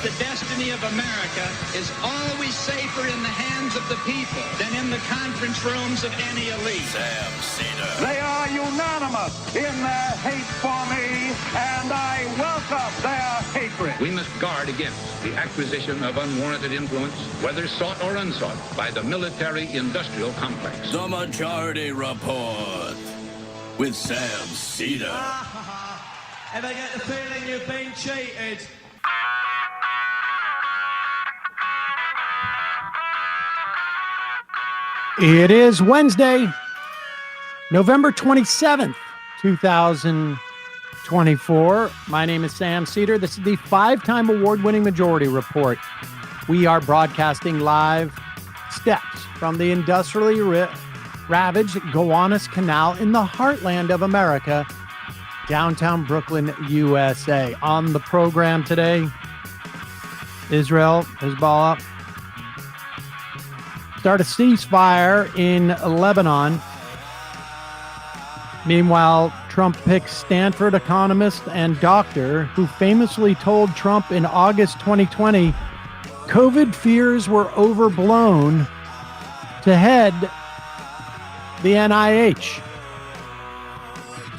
The destiny of America is always safer in the hands of the people than in the conference rooms of any elite. Sam Seder. They are unanimous in their hate for me, and I welcome their hatred. We must guard against the acquisition of unwarranted influence, whether sought or unsought, by the military-industrial complex. The Majority Report with Sam Seder. Ever get the feeling you've been cheated? It is Wednesday, November 27th, 2024. My name is Sam Seder. This is the five-time award-winning Majority Report. We are broadcasting live steps from the industrially ravaged Gowanus Canal in the heartland of America, downtown Brooklyn, USA. On the program today, Israel, Hezbollah, start a ceasefire in Lebanon. Meanwhile, Trump picks Stanford economist and doctor who famously told Trump in August 2020 COVID fears were overblown to head the NIH.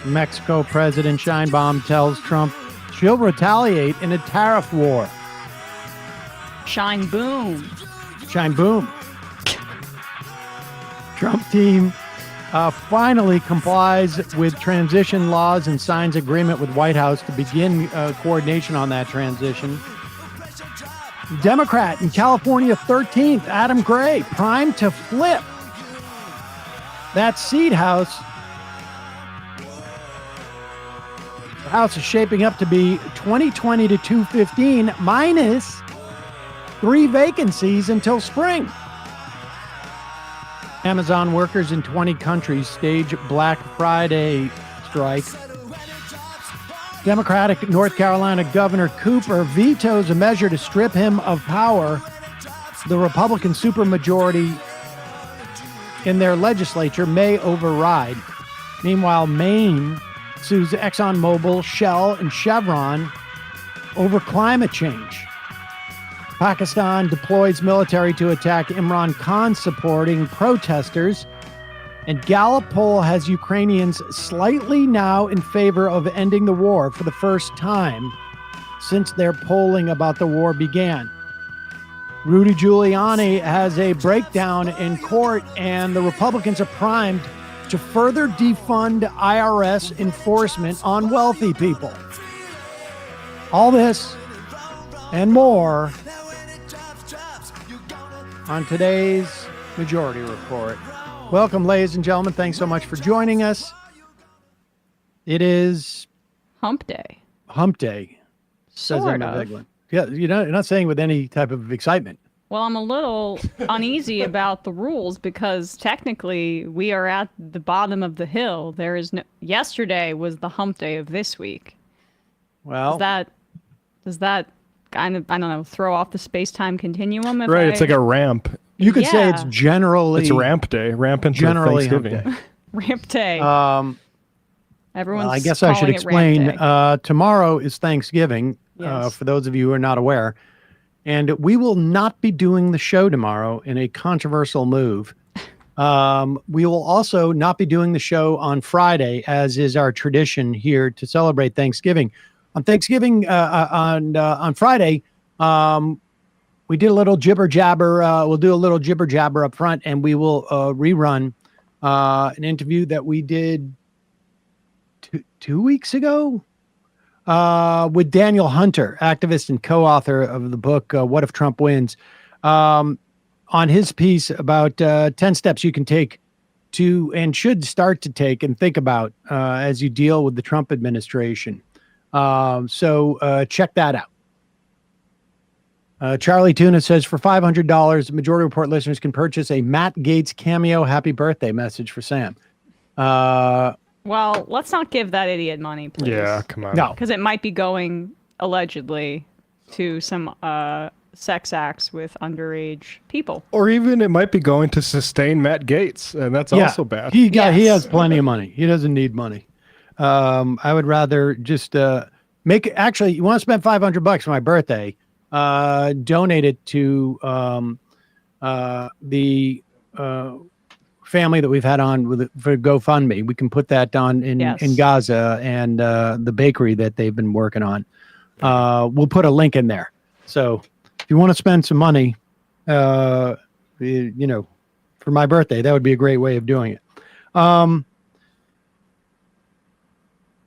Mexico President Sheinbaum tells Trump she'll retaliate in a tariff war. Shine boom. Shine boom. Trump team finally complies with transition laws and signs agreement with White House to begin coordination on that transition. Democrat in California 13th, Adam Gray, primed to flip that seat house. The House is shaping up to be 2020 to 215 minus 3 vacancies until spring. Amazon workers in 20 countries stage Black Friday strike. Democratic North Carolina Governor Cooper vetoes a measure to strip him of power. The Republican supermajority in their legislature may override. Meanwhile, Maine sues ExxonMobil, Shell, and Chevron over climate change. Pakistan deploys military to attack Imran Khan supporting protesters. And Gallup poll has Ukrainians slightly now in favor of ending the war for the first time since their polling about the war began. Rudy Giuliani has a breakdown in court, and the Republicans are primed to further defund IRS enforcement on wealthy people. All this and more on today's Majority Report. Welcome, ladies and gentlemen. Thanks so much for joining us. It is Hump Day. Hump Day, says Sort Emma of. Vigeland. Yeah, you're not saying with any type of excitement. Well, I'm a little uneasy about the rules because technically we are at the bottom of the hill. There is no. Yesterday was the Hump Day of this week. Well, Does that kind of, I don't know, throw off the space-time continuum? Right, it's like a ramp. you could say Yeah. it's generally It's ramp day, ramp into generally Hump Thanksgiving. Day. Ramp Day. Everyone's Well, I guess I should calling it Ramp explain. Day. Tomorrow is Thanksgiving, Yes. for those of you who are not aware. And we will not be doing the show tomorrow in a controversial move. We will also not be doing the show on Friday, as is our tradition here to celebrate Thanksgiving. On Thanksgiving, on Friday, we did a little jibber jabber. We'll do a little jibber jabber up front, and we will rerun an interview that we did two weeks ago with Daniel Hunter, activist and co-author of the book What If Trump Wins, on his piece about 10 steps you can take to and should start to take and think about as you deal with the Trump administration. So check that out. Charlie Tuna says for $500, Majority Report listeners can purchase a Matt Gaetz cameo happy birthday message for Sam. Well, let's not give that idiot money, please. Yeah, come on. No. Because it might be going, allegedly, to some sex acts with underage people. Or even it might be going to sustain Matt Gaetz, and that's also bad. He Yes. has plenty of money. He doesn't need money. I would rather just actually, you want to spend $500 for my birthday, donate it to the family that we've had on for GoFundMe. We can put that on in Gaza and the bakery that they've been working on. We'll put a link in there. So if you want to spend some money, for my birthday, that would be a great way of doing it.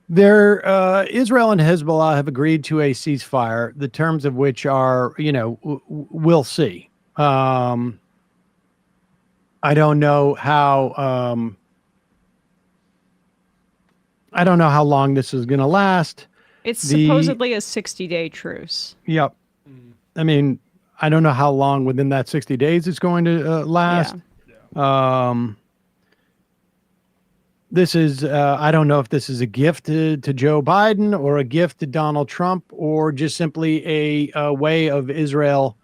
Israel and Hezbollah have agreed to a ceasefire, the terms of which are, we'll see. I don't know how long this is going to last. It's supposedly a 60-day truce. Yep. I mean, I don't know how long within that 60 days it's going to last. Yeah. This is, I don't know if this is a gift to Joe Biden or a gift to Donald Trump or just simply a way of Israel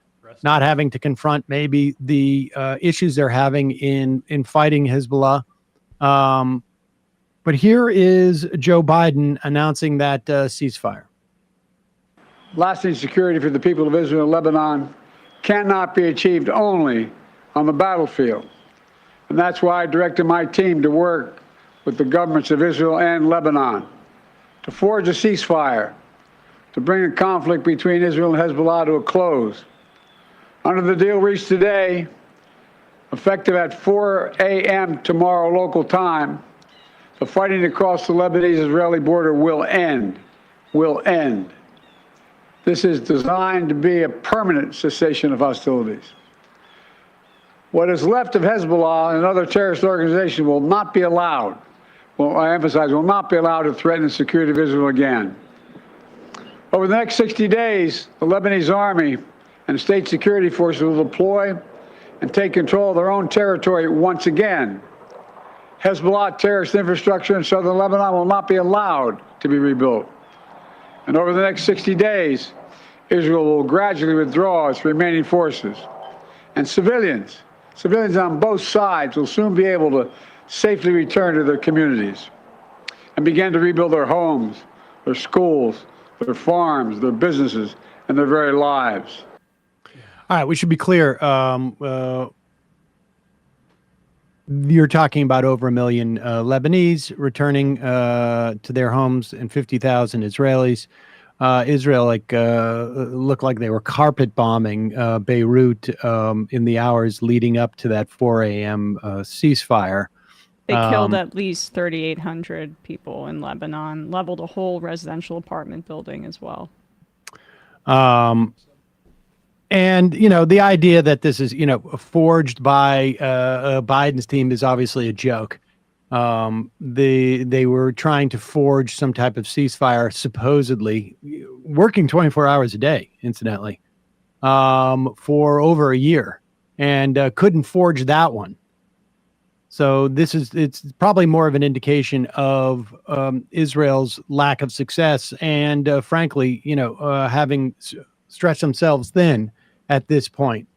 not having to confront maybe the issues they're having in fighting Hezbollah. But here is Joe Biden announcing that ceasefire. Lasting security for the people of Israel and Lebanon cannot be achieved only on the battlefield. And that's why I directed my team to work with the governments of Israel and Lebanon to forge a ceasefire, to bring the conflict between Israel and Hezbollah to a close. Under the deal reached today, effective at 4 a.m. tomorrow local time, the fighting across the Lebanese-Israeli border will end. Will end. This is designed to be a permanent cessation of hostilities. What is left of Hezbollah and other terrorist organizations will not be allowed, I emphasize, will not be allowed to threaten the security of Israel again. Over the next 60 days, the Lebanese army and state security forces will deploy and take control of their own territory once again. Hezbollah terrorist infrastructure in southern Lebanon will not be allowed to be rebuilt. And over the next 60 days, Israel will gradually withdraw its remaining forces. And civilians on both sides will soon be able to safely return to their communities and begin to rebuild their homes, their schools, their farms, their businesses, and their very lives. All right, we should be clear. You're talking about over 1 million Lebanese returning to their homes and 50,000 Israelis. Israel looked like they were carpet bombing Beirut in the hours leading up to that 4 a.m. ceasefire. They killed at least 3,800 people in Lebanon, leveled a whole residential apartment building as well. And, the idea that this is, forged by Biden's team is obviously a joke. They were trying to forge some type of ceasefire, supposedly working 24 hours a day, incidentally, for over a year, and couldn't forge that one. So it's probably more of an indication of Israel's lack of success and, frankly, having stretched themselves thin at this point.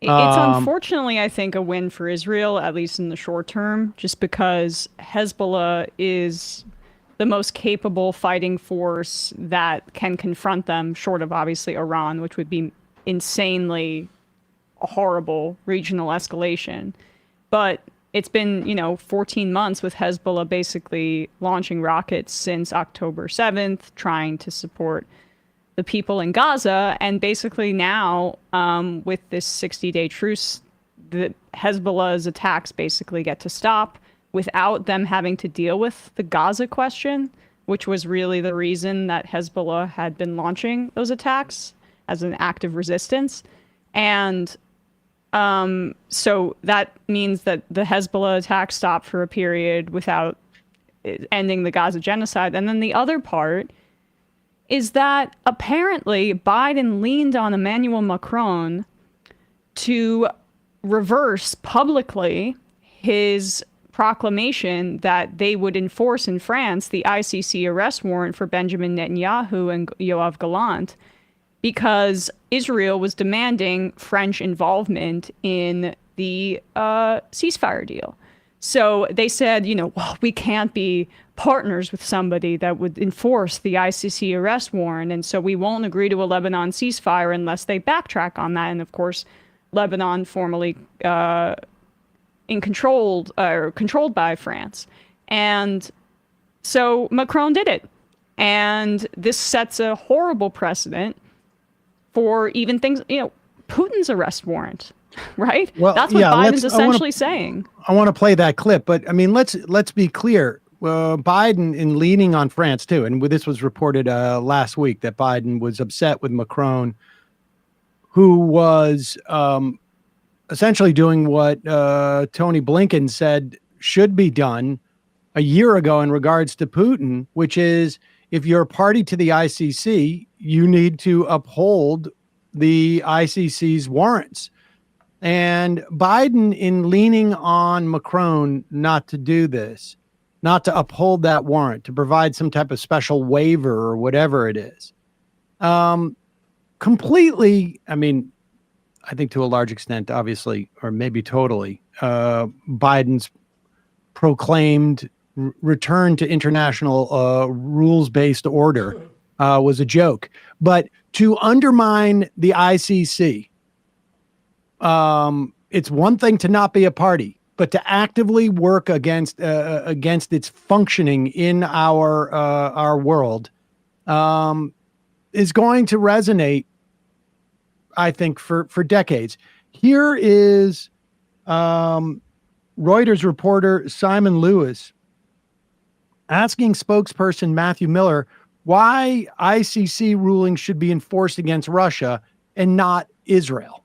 It's unfortunately, I think, a win for Israel, at least in the short term, just because Hezbollah is the most capable fighting force that can confront them, short of obviously Iran, which would be insanely a horrible regional escalation. But it's been, 14 months with Hezbollah basically launching rockets since October 7th, trying to support the people in Gaza. And basically now, with this 60-day truce, the Hezbollah's attacks basically get to stop without them having to deal with the Gaza question, which was really the reason that Hezbollah had been launching those attacks as an act of resistance. And so that means that the Hezbollah attacks stop for a period without ending the Gaza genocide. And then the other part is that apparently Biden leaned on Emmanuel Macron to reverse publicly his proclamation that they would enforce in France the ICC arrest warrant for Benjamin Netanyahu and Yoav Gallant, because Israel was demanding French involvement in the ceasefire deal. So they said, well, we can't be partners with somebody that would enforce the ICC arrest warrant. And so we won't agree to a Lebanon ceasefire unless they backtrack on that. And of course, Lebanon formerly controlled by France. And so Macron did it. And this sets a horrible precedent for even things, Putin's arrest warrant, right? Well, that's what Biden's essentially saying. I want to play that clip, but I mean, let's be clear. Biden, in leaning on France too, and this was reported last week that Biden was upset with Macron, who was essentially doing what Tony Blinken said should be done a year ago in regards to Putin, which is if you're a party to the ICC, you need to uphold the ICC's warrants. And Biden, in leaning on Macron not to do this, not to uphold that warrant, to provide some type of special waiver or whatever it is, completely, I mean, I think to a large extent, obviously, or maybe totally, Biden's proclaimed return to international rules-based order was a joke. But to undermine the ICC, it's one thing to not be a party, but to actively work against its functioning in our world is going to resonate, I think, for decades. Here is Reuters reporter Simon Lewis asking spokesperson Matthew Miller why ICC rulings should be enforced against Russia and not Israel.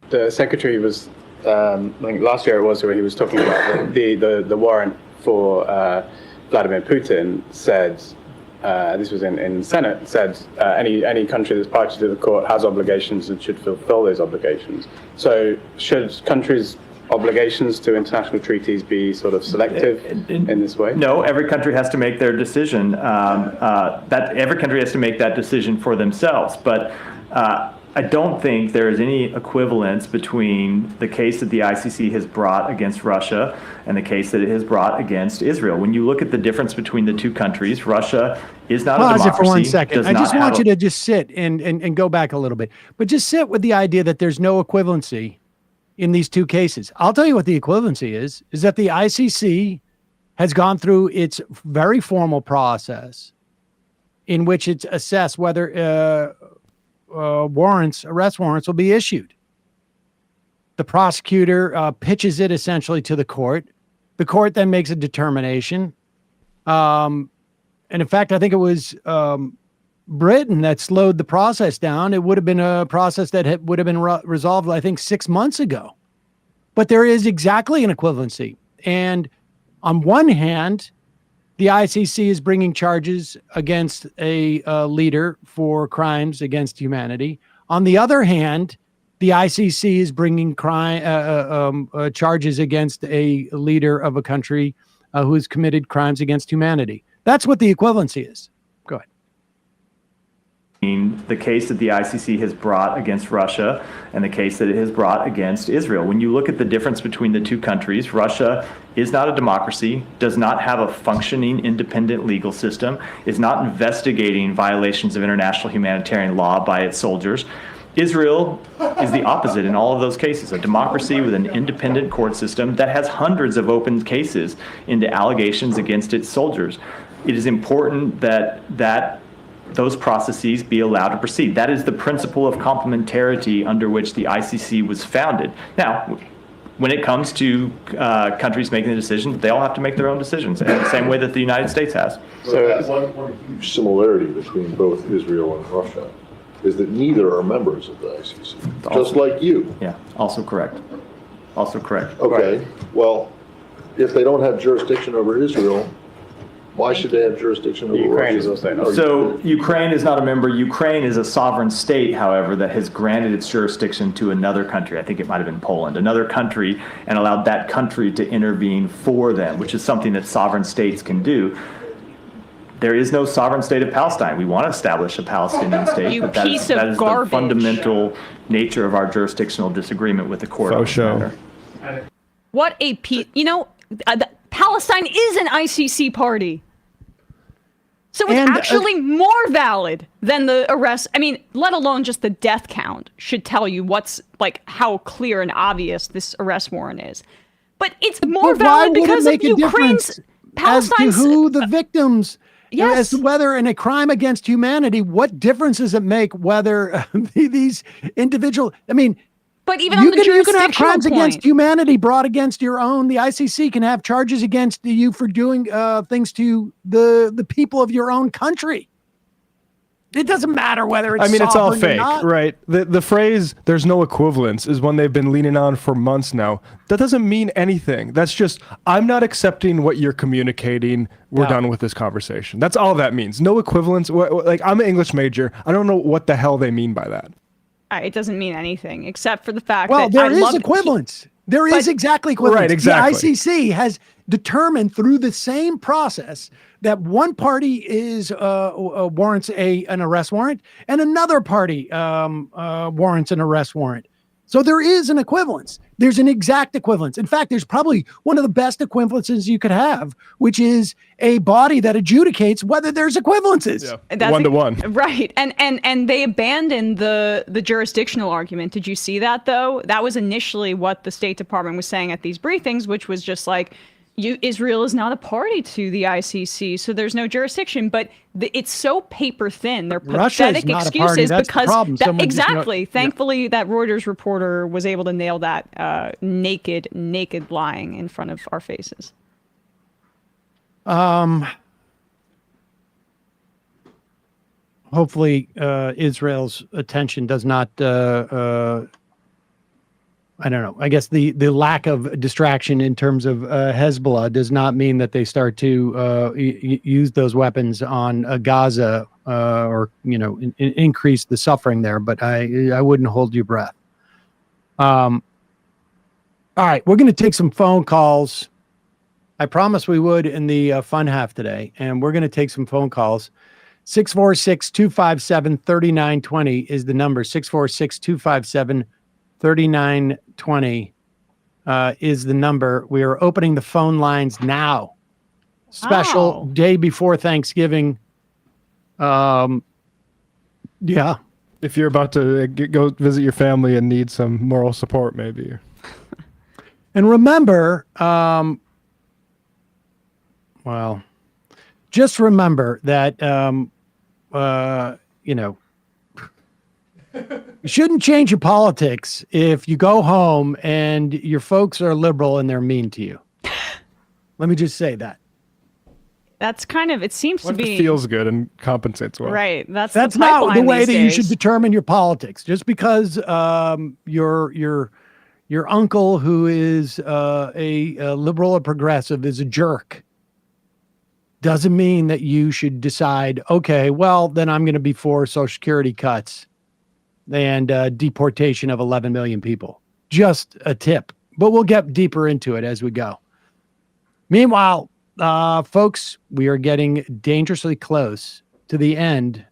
The secretary was, I think last year it was, where he was talking about the warrant for Vladimir Putin said, this was in Senate, said any country that's party to the court has obligations and should fulfill those obligations. So should countries' obligations to international treaties be sort of selective in this way? No, every country has to make their decision. Every country has to make that decision for themselves. But I don't think there is any equivalence between the case that the ICC has brought against Russia and the case that it has brought against Israel. When you look at the difference between the two countries, Russia is not a democracy. Pause it for 1 second. I just want you to just sit and go back a little bit. But just sit with the idea that there's no equivalency in these two cases. I'll tell you what the equivalency is that the ICC has gone through its very formal process in which it's assessed whether arrest warrants will be issued. The prosecutor pitches it essentially to the court. The court then makes a determination. And in fact, I think it was Britain that slowed the process down. It would have been a process that would have been resolved, I think, 6 months ago. But there is exactly an equivalency. And on one hand, the ICC is bringing charges against a leader for crimes against humanity. On the other hand, the ICC is bringing charges against a leader of a country who has committed crimes against humanity. That's what the equivalency is. Go ahead. The case that the ICC has brought against Russia and the case that it has brought against Israel. When you look at the difference between the two countries, Russia is not a democracy, does not have a functioning independent legal system, is not investigating violations of international humanitarian law by its soldiers. Israel is the opposite in all of those cases, a democracy with an independent court system that has hundreds of open cases into allegations against its soldiers. It is important that those processes be allowed to proceed. That is the principle of complementarity under which the ICC was founded. Now, when it comes to countries making the decisions, they all have to make their own decisions, in the same way that the United States has. So one huge similarity between both Israel and Russia is that neither are members of the ICC, just like you. Yeah, also correct. Also correct. Okay, well, if they don't have jurisdiction over Israel, why should they have jurisdiction over Ukraine Russia? is also So Ukraine is not a member. Ukraine is a sovereign state, however, that has granted its jurisdiction to another country. I think it might have been Poland, another country, and allowed that country to intervene for them, which is something that sovereign states can do. There is no sovereign state of Palestine. We want to establish a Palestinian state, You but that piece is of the garbage. fundamental nature of our jurisdictional disagreement with the court. Faux show. Palestine is an ICC party. So it's And, actually more valid than the arrest. I mean, let alone just the death count should tell you how clear and obvious this arrest warrant is. But it's more valid because of Ukraine's, Palestine's. As to who the victims, yes. As to whether in a crime against humanity, what difference does it make whether these individual, but even on the you can have jurisdictional crimes point. against humanity brought against your own. The ICC can have charges against you for doing things to the people of your own country. It doesn't matter whether it's it's all sovereign or fake, not. right? The phrase "there's no equivalence" is one they've been leaning on for months now. That doesn't mean anything. That's just, I'm not accepting what you're communicating. We're done with this conversation. That's all that means. No equivalence. Like, I'm an English major. I don't know what the hell they mean by that. It doesn't mean anything except for the fact Well, that there is equivalence. There is exactly equivalence. Right, exactly. The ICC has determined through the same process that one party is warrants an arrest warrant and another party warrants an arrest warrant. So there is an equivalence. There's an exact equivalence. In fact, there's probably one of the best equivalences you could have, which is a body that adjudicates whether there's equivalences. Yeah. 1-to-1. Right. And they abandoned the jurisdictional argument. Did you see that, though? That was initially what the State Department was saying at these briefings, which was just like, Israel is not a party to the ICC, so there's no jurisdiction. But it's so paper thin. They're pathetic excuses because exactly. Thankfully, that Reuters reporter was able to nail that naked lying in front of our faces. Hopefully, Israel's attention does not. I don't know. I guess the lack of distraction in terms of Hezbollah does not mean that they start to use those weapons on Gaza or increase the suffering there. But I wouldn't hold your breath. All right, we're going to take some phone calls. I promised we would in the fun half today, and we're going to take some phone calls. 646-257-3920 is the number. 646-257-3920 is the number. We are opening the phone lines now. Special day before Thanksgiving. Yeah. If you're about to go visit your family and need some moral support, maybe. And remember, just remember that, you shouldn't change your politics if you go home and your folks are liberal and they're mean to you. Let me just say that. That's kind of, it seems to be. It feels good and compensates well. Right. That's not the way that you should determine your politics. Just because your uncle who is a liberal or progressive is a jerk doesn't mean that you should decide, okay, well, then I'm going to be for Social Security cuts and deportation of 11 million people. Just a tip, but we'll get deeper into it as we go. Meanwhile, folks, we are getting dangerously close to the end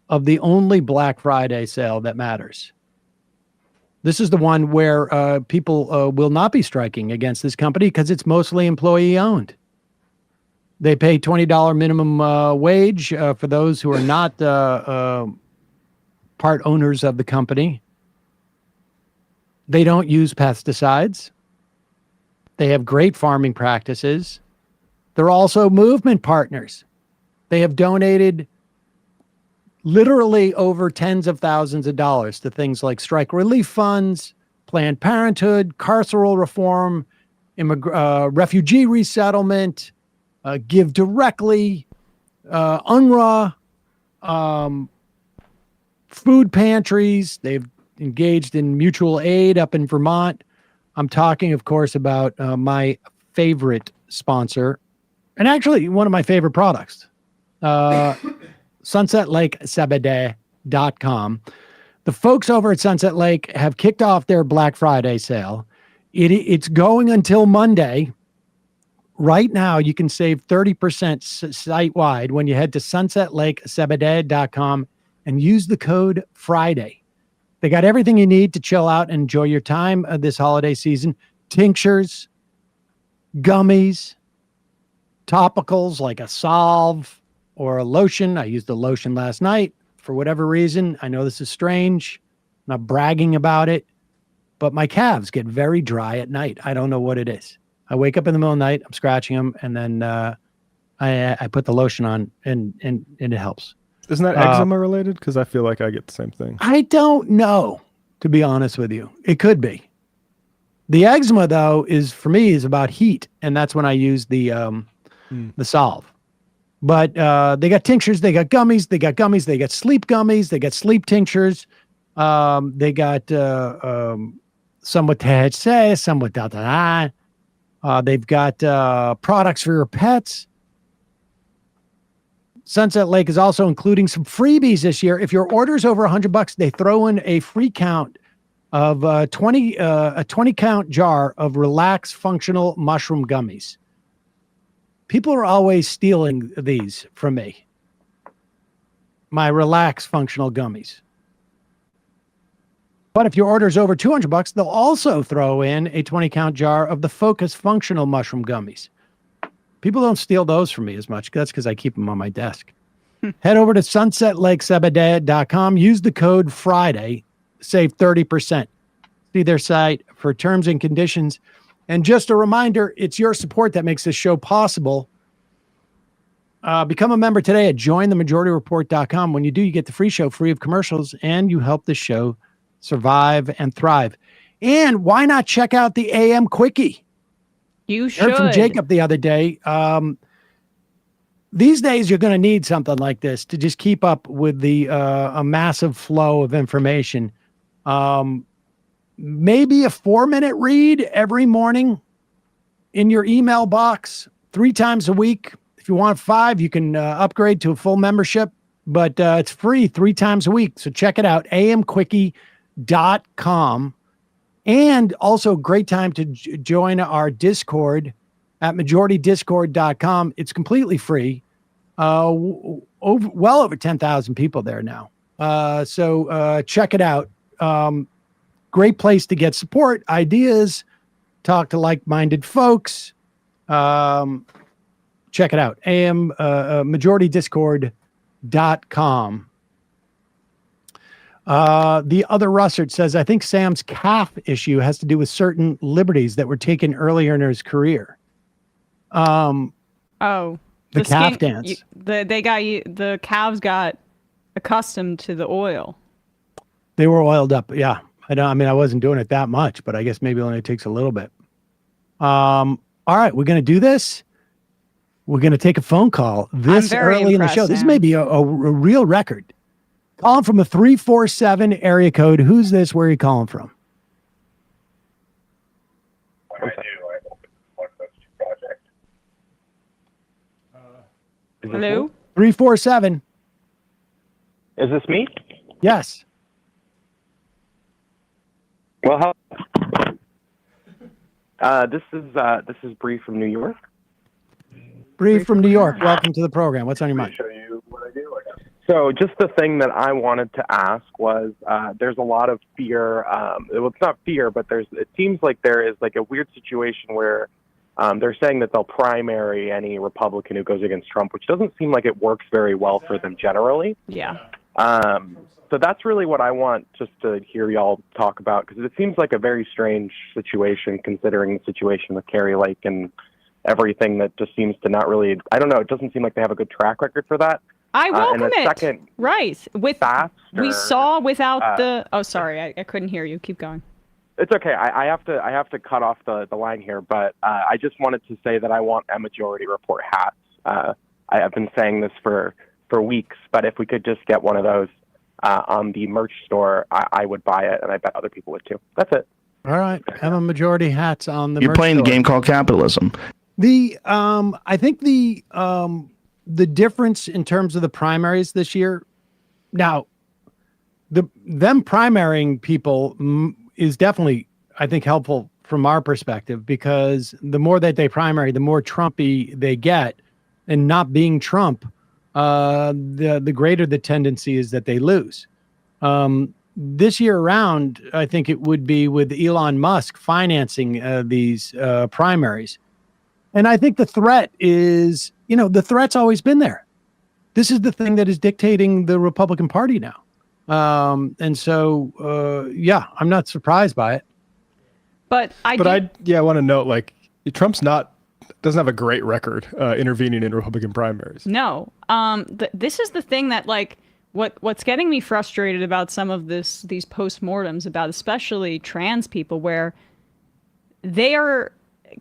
of the only Black Friday sale that matters. This is the one where people will not be striking against this company because it's mostly employee owned. They pay $20 minimum wage for those who are not part owners of the company. They don't use pesticides. They have great farming practices. They're also movement partners. They have donated literally over tens of thousands of dollars to things like strike relief funds, Planned Parenthood, carceral reform, refugee resettlement, Give Directly, UNRWA, food pantries. They've engaged in mutual aid up in Vermont. I'm talking, of course, about my favorite sponsor, and actually one of my favorite products, SunsetLakeSebede.com. The folks over at Sunset Lake have kicked off their Black Friday sale. It's going until Monday. Right now, you can save 30% site-wide when you head to SunsetLakeSebede.com and use the code Friday. They got everything you need to chill out and enjoy your time this holiday season. Tinctures, gummies, topicals like a salve or a lotion. I used the lotion last night for whatever reason. I know this is strange. I'm not bragging about it, but my calves get very dry at night. I don't know what it is. I wake up in the middle of the night, I'm scratching them, and then I put the lotion on, and it helps. Isn't that eczema related? Because I feel like I get the same thing. I don't know, to be honest with you. It could be. The eczema, though, for me is about heat, and that's when I use the salve. But they got tinctures, they got gummies, they got sleep gummies, they got sleep tinctures. They got some with THC, some with da. They've got products for your pets. Sunset Lake is also including some freebies this year. If your order's over $100, they throw in a free count of a 20 count jar of Relax Functional Mushroom Gummies. People are always stealing these from me. My Relax Functional Gummies. But if your order is over $200, they'll also throw in a 20 count jar of the Focus Functional Mushroom Gummies. People don't steal those from me as much. That's because I keep them on my desk. Head over to sunsetlakesabadea.com. Use the code Friday. Save 30%. See their site for terms and conditions. And just a reminder, it's your support that makes this show possible. Become a member today at jointhemajorityreport.com. When you do, you get the free show free of commercials, and you help the show survive and thrive. And why not check out the AM Quickie? You should. Heard from Jacob the other day. These days, you're going to need something like this to just keep up with a massive flow of information. Maybe a 4-minute read every morning in your email box 3 times a week. If you want 5, you can upgrade to a full membership, but it's free 3 times a week. So check it out, amquickie.com. And also great time to join our Discord at majoritydiscord.com. It's completely free. Well over 10,000 people there now. So check it out. Great place to get support, ideas, talk to like-minded folks. Check it out. majoritydiscord.com. The other Russert says, I think Sam's calf issue has to do with certain liberties that were taken earlier in his career. The calf dance. The calves got accustomed to the oil. They were oiled up. Yeah. I wasn't doing it that much, but I guess maybe it only takes a little bit. All right. We're going to do this. We're going to take a phone call this early in the show. This may be a real record. Calling from a 347 area code. Who's this? Where are you calling from? Hello? 347. Is this me? Yes. Well, this is Bree from New York. Bree from New York. Welcome to the program. What's on your mind? Show you what I do. So just the thing that I wanted to ask was, there's a lot of fear. Well, it's not fear, but it seems like there is like a weird situation where they're saying that they'll primary any Republican who goes against Trump, which doesn't seem like it works very well for them generally. Yeah. So that's really what I want just to hear y'all talk about, because it seems like a very strange situation considering the situation with Carrie Lake and everything that just seems to not really, I don't know, it doesn't seem like they have a good track record for that. I welcome and it. Second, right. We saw without the, oh, sorry, I couldn't hear you. Keep going. It's okay. I have to cut off the line here, but I just wanted to say that I want a Majority Report hats. I have been saying this for weeks, but if we could just get one of those on the merch store, I would buy it, and I bet other people would too. That's it. All right. Have a Majority hats on the You're merch playing store. the game called capitalism. I think the difference in terms of the primaries this year, now, them primarying people is definitely, I think, helpful from our perspective, because the more that they primary, the more Trumpy they get, and not being Trump, the greater the tendency is that they lose. This year around, I think it would be with Elon Musk financing these primaries. And I think the threat is, the threat's always been there. This is the thing that is dictating the Republican Party now. And so, I'm not surprised by it. But I want to note, Trump's doesn't have a great record intervening in Republican primaries. No. This is the thing that what's getting me frustrated about some of these post-mortems about especially trans people, where they are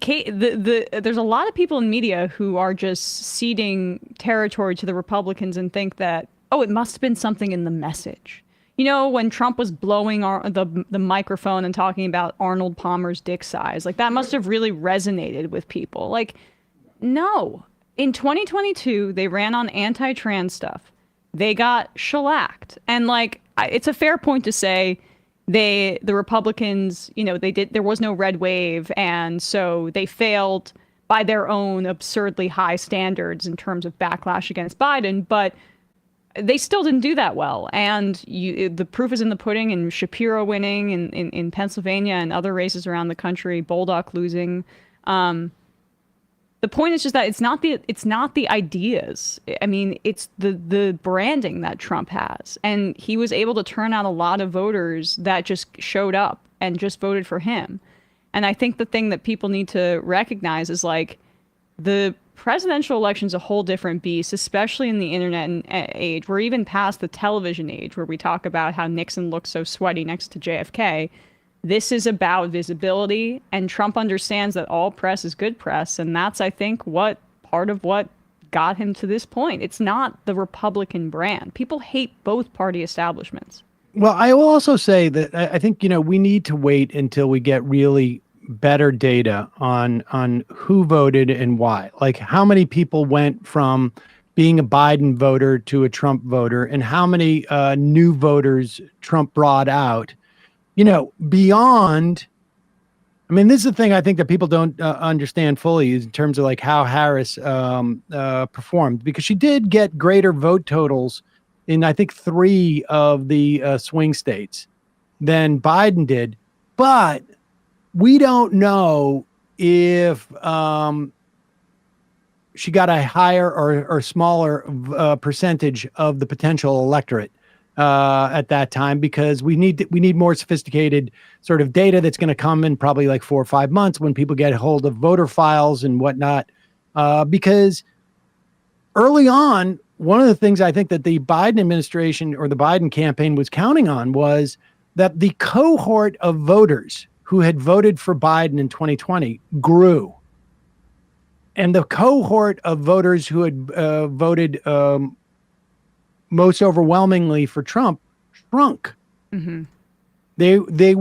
there's a lot of people in media who are just ceding territory to the Republicans and think that, it must have been something in the message. When Trump was blowing the microphone and talking about Arnold Palmer's dick size, that must have really resonated with people. No. In 2022, they ran on anti-trans stuff. They got shellacked. And it's a fair point to say the Republicans, there was no red wave, and so they failed by their own absurdly high standards in terms of backlash against Biden, but they still didn't do that well. And the proof is in the pudding, and Shapiro winning in Pennsylvania and other races around the country, Bolduc losing. The point is just that it's not the ideas. I mean, it's the branding that Trump has. And he was able to turn out a lot of voters that just showed up and just voted for him. And I think the thing that people need to recognize is the presidential election's a whole different beast, especially in the internet age. We're even past the television age where we talk about how Nixon looked so sweaty next to JFK. This is about visibility, and Trump understands that all press is good press, and that's, I think, part of what got him to this point. It's not the Republican brand. People hate both party establishments. Well, I will also say that I think, we need to wait until we get really better data on who voted and why. How many people went from being a Biden voter to a Trump voter, and how many new voters Trump brought out. Beyond, this is the thing I think that people don't understand fully is in terms of how Harris performed, because she did get greater vote totals in, I think, 3 of the swing states than Biden did. But we don't know if she got a higher or smaller percentage of the potential electorate at that time, because we need more sophisticated sort of data that's going to come in probably 4 or 5 months when people get a hold of voter files and whatnot. Because early on, one of the things I think that the Biden administration or the Biden campaign was counting on was that the cohort of voters who had voted for Biden in 2020 grew. And the cohort of voters who had voted most overwhelmingly for Trump shrunk. Mm-hmm. They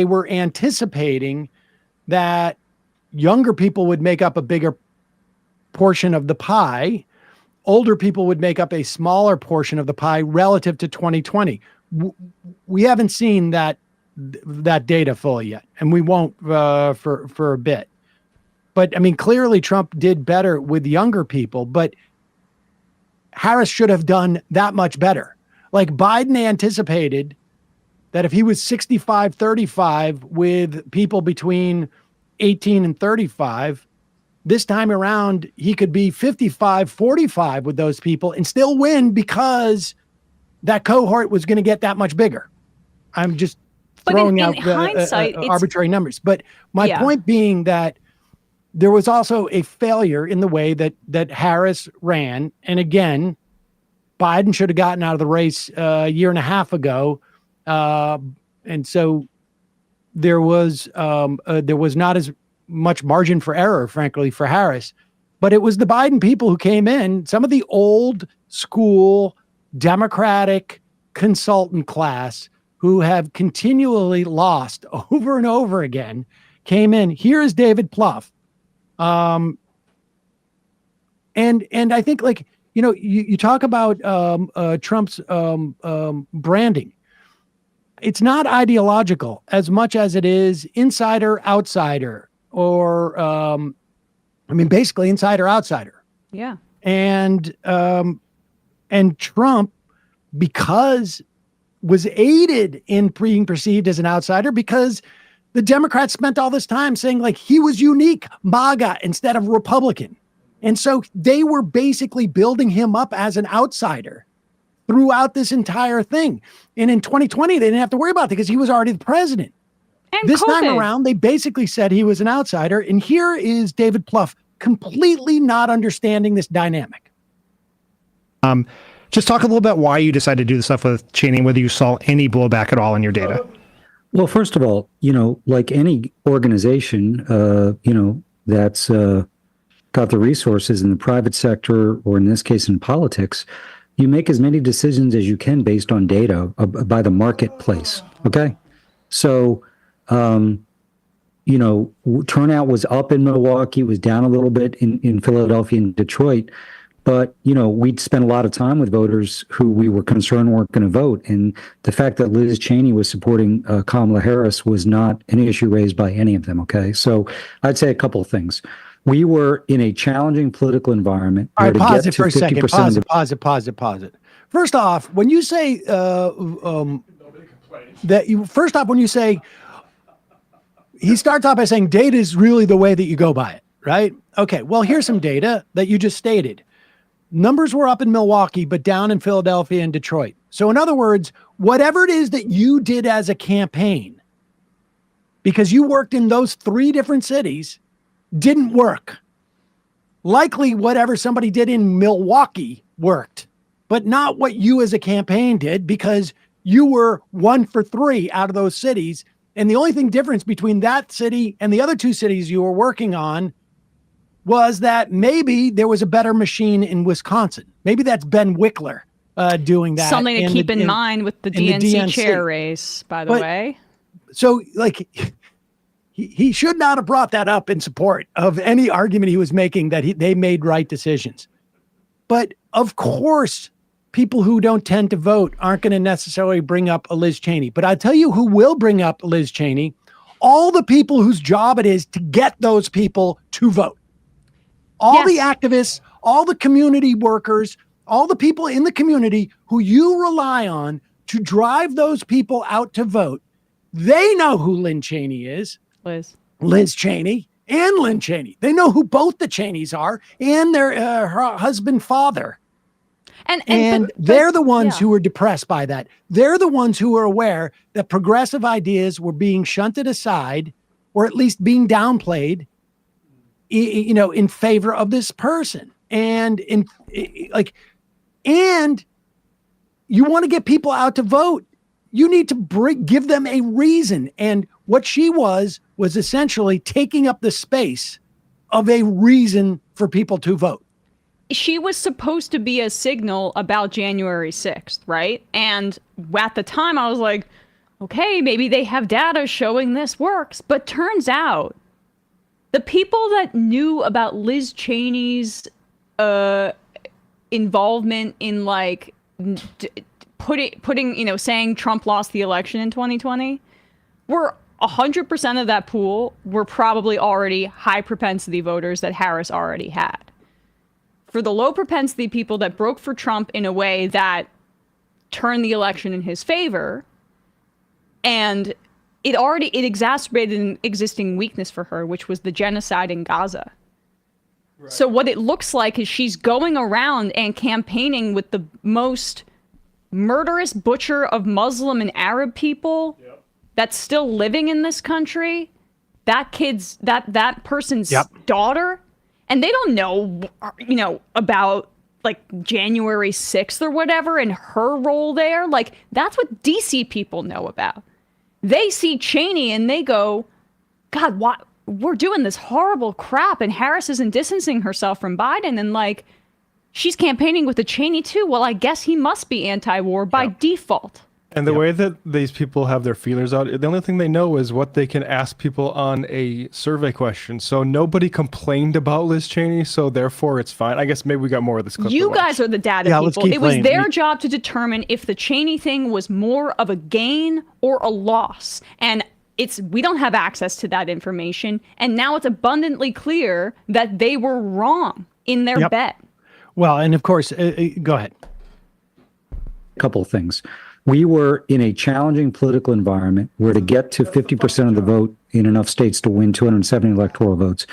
were anticipating that younger people would make up a bigger portion of the pie. Older people would make up a smaller portion of the pie relative to 2020. We haven't seen that data fully yet, and we won't for a bit. But clearly Trump did better with younger people, but Harris should have done that much better. Biden anticipated that if he was 65-35 with people between 18 and 35, this time around, he could be 55-45 with those people and still win, because that cohort was going to get that much bigger. I'm just throwing out arbitrary numbers. But my point being that there was also a failure in the way that Harris ran. And again, Biden should have gotten out of the race a year and a half ago. And so there was not as much margin for error, frankly, for Harris. But it was the Biden people who came in, some of the old school Democratic consultant class who have continually lost over and over again, came in. Here is David Plouffe. And I think you talk about Trump's branding. It's not ideological as much as it is insider outsider, or basically insider outsider. Yeah. And Trump, because was aided in being perceived as an outsider, because The Democrats spent all this time saying like he was unique, MAGA instead of Republican. And so they were basically building him up as an outsider throughout this entire thing. And in 2020, they didn't have to worry about it because he was already the president. And this COVID. time around, they basically said he was an outsider. And here is David Plouffe completely not understanding this dynamic. Just talk a little bit why you decided to do the stuff with Cheney, whether you saw any blowback at all in your data. Well, first of all, like any organization, that's got the resources in the private sector, or in this case in politics, you make as many decisions as you can based on data by the marketplace. Okay. So, turnout was up in Milwaukee, it was down a little bit in Philadelphia and Detroit. But, we'd spent a lot of time with voters who we were concerned weren't going to vote. And the fact that Liz Cheney was supporting Kamala Harris was not an issue raised by any of them. Okay. So I'd say a couple of things. We were in a challenging political environment. All right, pause it for a second. Pause it. First off, when you say when you say, he starts off by saying data is really the way that you go by it, right? Okay, well, here's some data that you just stated. Numbers were up in Milwaukee, but down in Philadelphia and Detroit. So in other words, whatever it is that you did as a campaign, because you worked in those 3 different cities, didn't work. Likely whatever somebody did in Milwaukee worked, but not what you as a campaign did, because you were 1 for 3 out of those cities. And the only thing difference between that city and the other 2 cities you were working on was that maybe there was a better machine in Wisconsin. Maybe that's Ben Wickler doing that. Something to keep in mind with the DNC chair race, by the way. So, like, he should not have brought that up in support of any argument he was making that they made right decisions. But of course, people who don't tend to vote aren't going to necessarily bring up a Liz Cheney. But I tell you who will bring up Liz Cheney, all the people whose job it is to get those people to vote. All the activists, all the community workers, all the people in the community who you rely on to drive those people out to vote, they know who Lynn Cheney is. Liz Cheney and Lynn Cheney. They know who both the Cheneys are and their her husband, father. And they're the ones who are depressed by that. They're the ones who are aware that progressive ideas were being shunted aside, or at least being downplayed, in favor of this person. And and you want to get people out to vote. You need to give them a reason. And what she was essentially taking up the space of a reason for people to vote. She was supposed to be a signal about January 6th, right? And at the time I was like, okay, maybe they have data showing this works. But turns out the people that knew about Liz Cheney's involvement in like putting, saying Trump lost the election in 2020 were 100% of that pool were probably already high propensity voters that Harris already had. For the low propensity people that broke for Trump in a way that turned the election in his favor, and it exacerbated an existing weakness for her, which was the genocide in Gaza. Right. So what it looks like is she's going around and campaigning with the most murderous butcher of Muslim and Arab people that's still living in this country. That person's daughter. And they don't know, about like January 6th or whatever and her role there. Like, that's what DC people know about. They see Cheney and they go, God, what? We're doing this horrible crap, and Harris isn't distancing herself from Biden, and like, she's campaigning with the Cheney too. Well, I guess he must be anti-war by default. And the way that these people have their feelers out, the only thing they know is what they can ask people on a survey question. So nobody complained about Liz Cheney, so therefore it's fine. I guess maybe we got more of this clip. You guys are the data people. It was their job to determine if the Cheney thing was more of a gain or a loss. And we don't have access to that information. And now it's abundantly clear that they were wrong in their bet. Well, and of course, go ahead. A couple of things. We were in a challenging political environment where to get to 50% of the vote in enough states to win 270 electoral votes,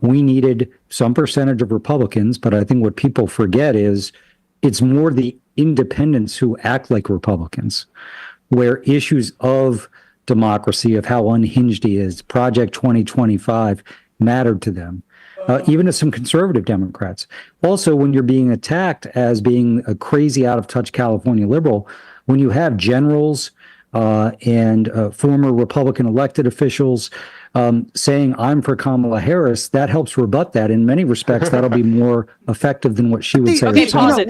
we needed some percentage of Republicans. But I think what people forget is it's more the independents who act like Republicans, where issues of democracy, of how unhinged he is, Project 2025 mattered to them. Even to some conservative Democrats. Also, when you're being attacked as being a crazy, out-of-touch California liberal, when you have generals and former Republican elected officials saying, I'm for Kamala Harris, that helps rebut that. In many respects, that'll be more effective than what she would say. Okay, pause it.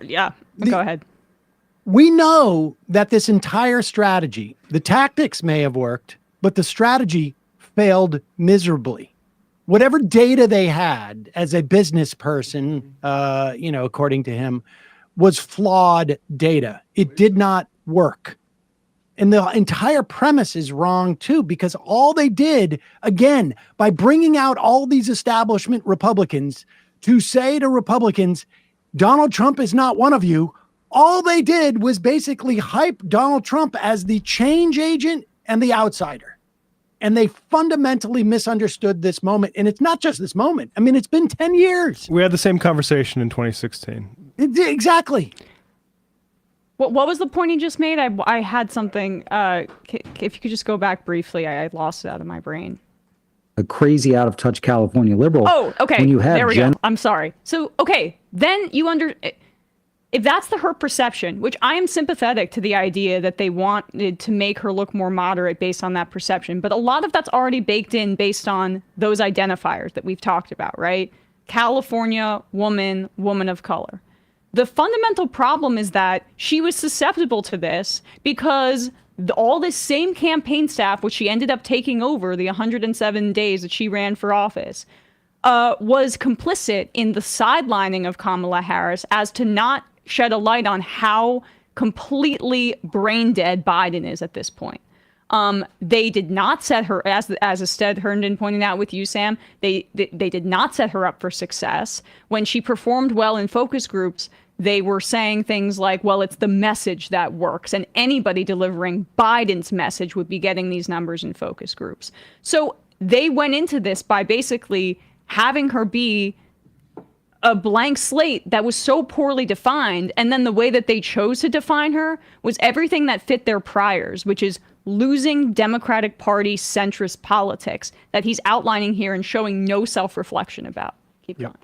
Yeah, go ahead. We know that this entire strategy, the tactics may have worked, but the strategy failed miserably. Whatever data they had as a business person, according to him, was flawed data. It did not work. And the entire premise is wrong too, because all they did, again, by bringing out all these establishment Republicans to say to Republicans, Donald Trump is not one of you, all they did was basically hype Donald Trump as the change agent and the outsider. And they fundamentally misunderstood this moment. And it's not just this moment. I mean, it's been 10 years. We had the same conversation in 2016. Exactly. What was the point he just made? I had something. If you could just go back briefly, I lost it out of my brain. A crazy, out-of-touch California liberal. Oh, okay. When you have there we go. I'm sorry. So, okay. Then if that's her perception, which I am sympathetic to the idea that they wanted to make her look more moderate based on that perception, but a lot of that's already baked in based on those identifiers that we've talked about, right? California, woman of color. The fundamental problem is that she was susceptible to this because all this same campaign staff, which she ended up taking over the 107 days that she ran for office, was complicit in the sidelining of Kamala Harris as to not shed a light on how completely brain dead Biden is at this point. They did not set her, as Ested Herndon pointed out with you, Sam, they did not set her up for success. When she performed well in focus groups, they were saying things like, well, it's the message that works, and anybody delivering Biden's message would be getting these numbers in focus groups. So they went into this by basically having her be a blank slate that was so poorly defined, and then the way that they chose to define her was everything that fit their priors, which is losing Democratic Party centrist politics that he's outlining here and showing no self-reflection about. Keep going.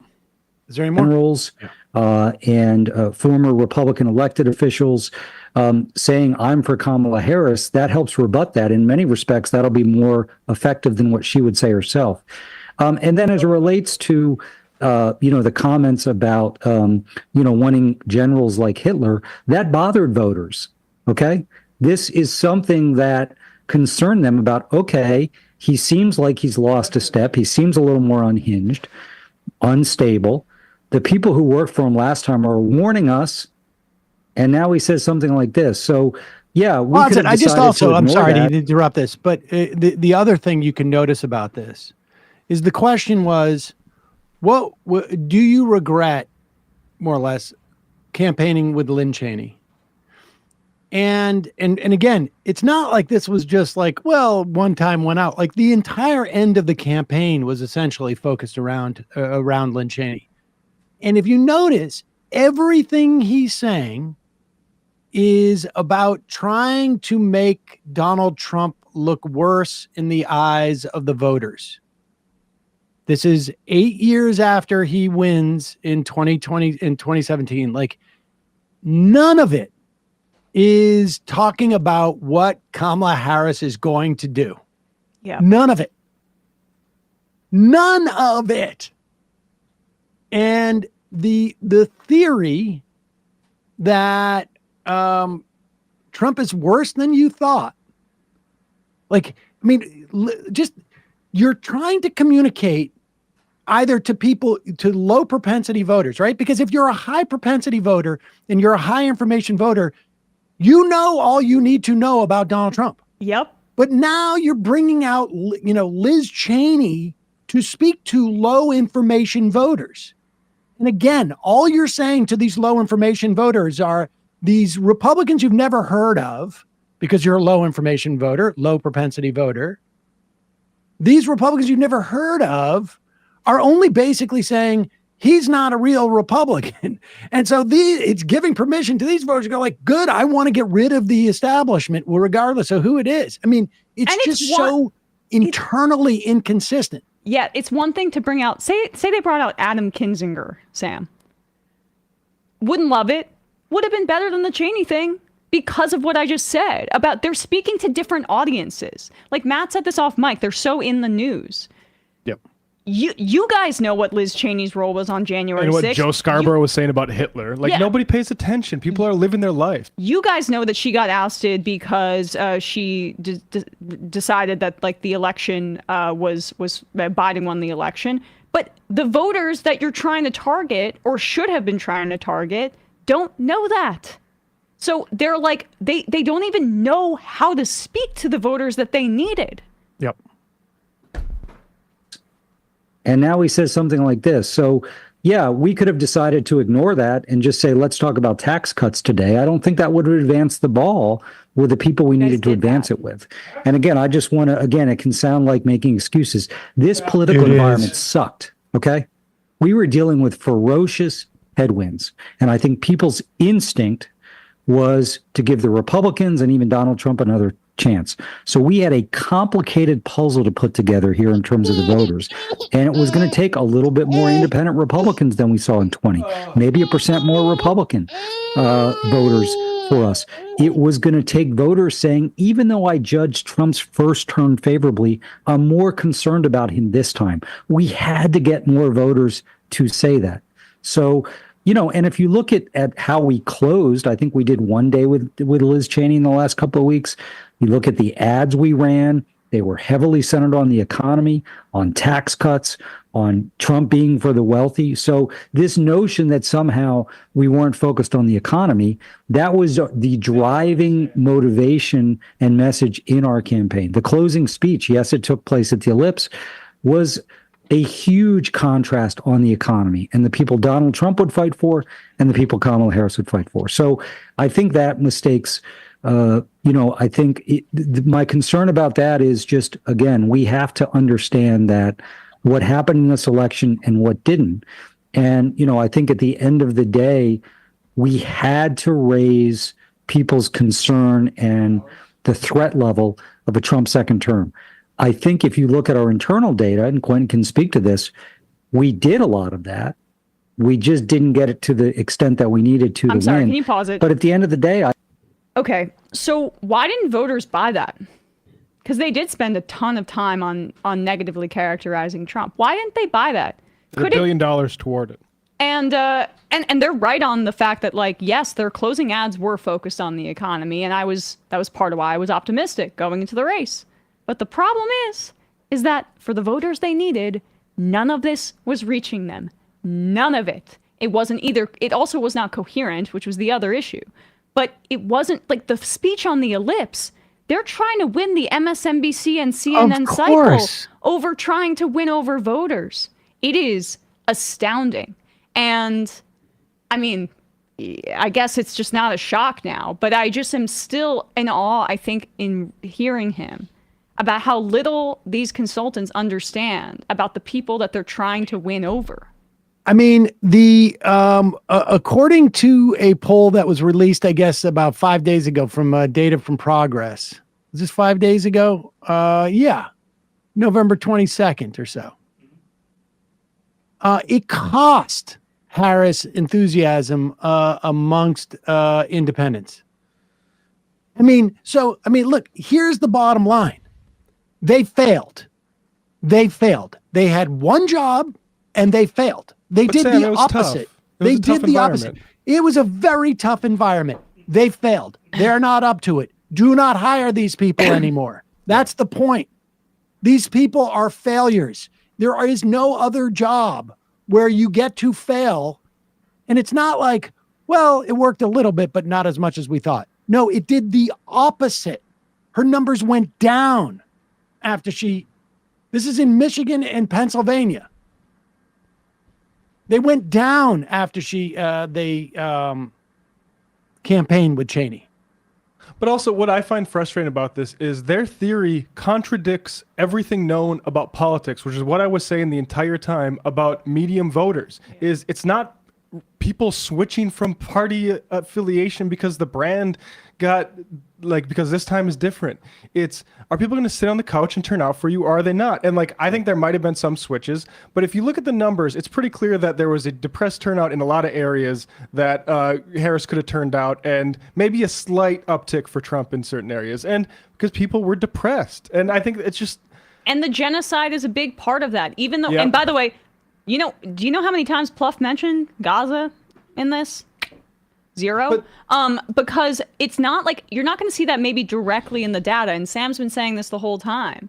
Is there any more? Generals and former Republican elected officials saying, I'm for Kamala Harris, that helps rebut that. In many respects, that'll be more effective than what she would say herself. And then as it relates to the comments about, wanting generals like Hitler, that bothered voters. Okay. This is something that concerned them about, okay, he seems like he's lost a step. He seems a little more unhinged, unstable. The people who worked for him last time are warning us. And now he says something like this. So, yeah, we could have I just decided also, to I'm ignore sorry that. to interrupt this, but the other thing you can notice about this is the question was, what do you regret, more or less, campaigning with Lynn Cheney? And again, it's not like this was just like, well, one time went out. Like the entire end of the campaign was essentially focused around Lynn Cheney. And if you notice, everything he's saying is about trying to make Donald Trump look worse in the eyes of the voters. This is 8 years after he wins in 2017. Like, none of it is talking about what Kamala Harris is going to do. Yeah. None of it. None of it. And the theory that Trump is worse than you thought. Like, I mean, just you're trying to communicate either to people, to low propensity voters, right? Because if you're a high propensity voter and you're a high information voter, you know all you need to know about Donald Trump. Yep. But now you're bringing out, Liz Cheney to speak to low information voters. And again, all you're saying to these low information voters are these Republicans you've never heard of because you're a low information voter, low propensity voter. These Republicans you've never heard of are only basically saying he's not a real Republican. And so it's giving permission to these voters to go like, good, I want to get rid of the establishment regardless of who it is. I mean, it's so internally inconsistent. Yeah, it's one thing to bring out, say they brought out Adam Kinzinger, Sam. Wouldn't love it. Would have been better than the Cheney thing because of what I just said about they're speaking to different audiences. Like Matt said this off mic, they're so in the news. Yep. You guys know what Liz Cheney's role was on January 6th. And what Joe Scarborough was saying about Hitler. Like, nobody pays attention. People are living their life. You guys know that she got ousted because she decided that, like, the election Biden won the election. But the voters that you're trying to target, or should have been trying to target, don't know that. So they're like, they don't even know how to speak to the voters that they needed. Yep. And now he says something like this. So, yeah, we could have decided to ignore that and just say, let's talk about tax cuts today. I don't think that would have advanced the ball with the people we needed to advance it with. And again, I just want to, it can sound like making excuses. This political environment sucked, okay? We were dealing with ferocious headwinds. And I think people's instinct was to give the Republicans and even Donald Trump another chance. So we had a complicated puzzle to put together here in terms of the voters. And it was going to take a little bit more independent Republicans than we saw in 20, maybe 1% more Republican voters for us. It was going to take voters saying, even though I judged Trump's first term favorably, I'm more concerned about him this time. We had to get more voters to say that. So, and if you look at how we closed, I think we did one day with Liz Cheney in the last couple of weeks. You look at the ads we ran, they were heavily centered on the economy, on tax cuts, on Trump being for the wealthy. So this notion that somehow we weren't focused on the economy, that was the driving motivation and message in our campaign. The closing speech, yes, it took place at the Ellipse, was a huge contrast on the economy and the people Donald Trump would fight for and the people Kamala Harris would fight for. So I think that mistakes, I think my concern about that is just, again, we have to understand that what happened in this election and what didn't. And, I think at the end of the day, we had to raise people's concern and the threat level of a Trump second term. I think if you look at our internal data, and Quentin can speak to this, we did a lot of that. We just didn't get it to the extent that we needed to. I'm sorry, win. can you pause it? But at the end of the day, Okay, so why didn't voters buy that? Because they did spend a ton of time on negatively characterizing Trump. Why didn't they buy that? $1 billion toward it. And they're right on the fact that, like, yes, their closing ads were focused on the economy, and that was part of why I was optimistic going into the race. But the problem is that for the voters they needed, none of this was reaching them. None of it. It wasn't either. It also was not coherent, which was the other issue. But it wasn't like the speech on the Ellipse. They're trying to win the MSNBC and CNN cycle over trying to win over voters. It is astounding. And I mean, I guess it's just not a shock now, but I just am still in awe, I think, in hearing him about how little these consultants understand about the people that they're trying to win over. I mean, according to a poll that was released, I guess, about 5 days ago from data from Progress. Is this 5 days ago? Yeah. November 22nd or so. It cost Harris enthusiasm amongst independents. Look, here's the bottom line. They failed. They had one job and they failed. They did the opposite. They did the opposite. It was a very tough environment. They failed. They're not up to it. Do not hire these people anymore. That's the point. These people are failures. There is no other job where you get to fail. And it's not like, well, it worked a little bit, but not as much as we thought. No, it did the opposite. Her numbers went down after this is in Michigan and Pennsylvania. They went down after they campaign with Cheney. But also, what I find frustrating about this is their theory contradicts everything known about politics, which is what I was saying the entire time about medium voters. Is it's not people switching from party affiliation because the brand got because this time is different. It's, are people going to sit on the couch and turn out for you, or are they not? And I think there might have been some switches, but if you look at the numbers, it's pretty clear that there was a depressed turnout in a lot of areas that Harris could have turned out, and maybe a slight uptick for Trump in certain areas, and because people were depressed. And I think it's just, and the genocide is a big part of that, even though, Yep. and by the way, do you know how many times Pluff mentioned Gaza in this? 0. Because it's not you're not going to see that maybe directly in the data. And Sam's been saying this the whole time,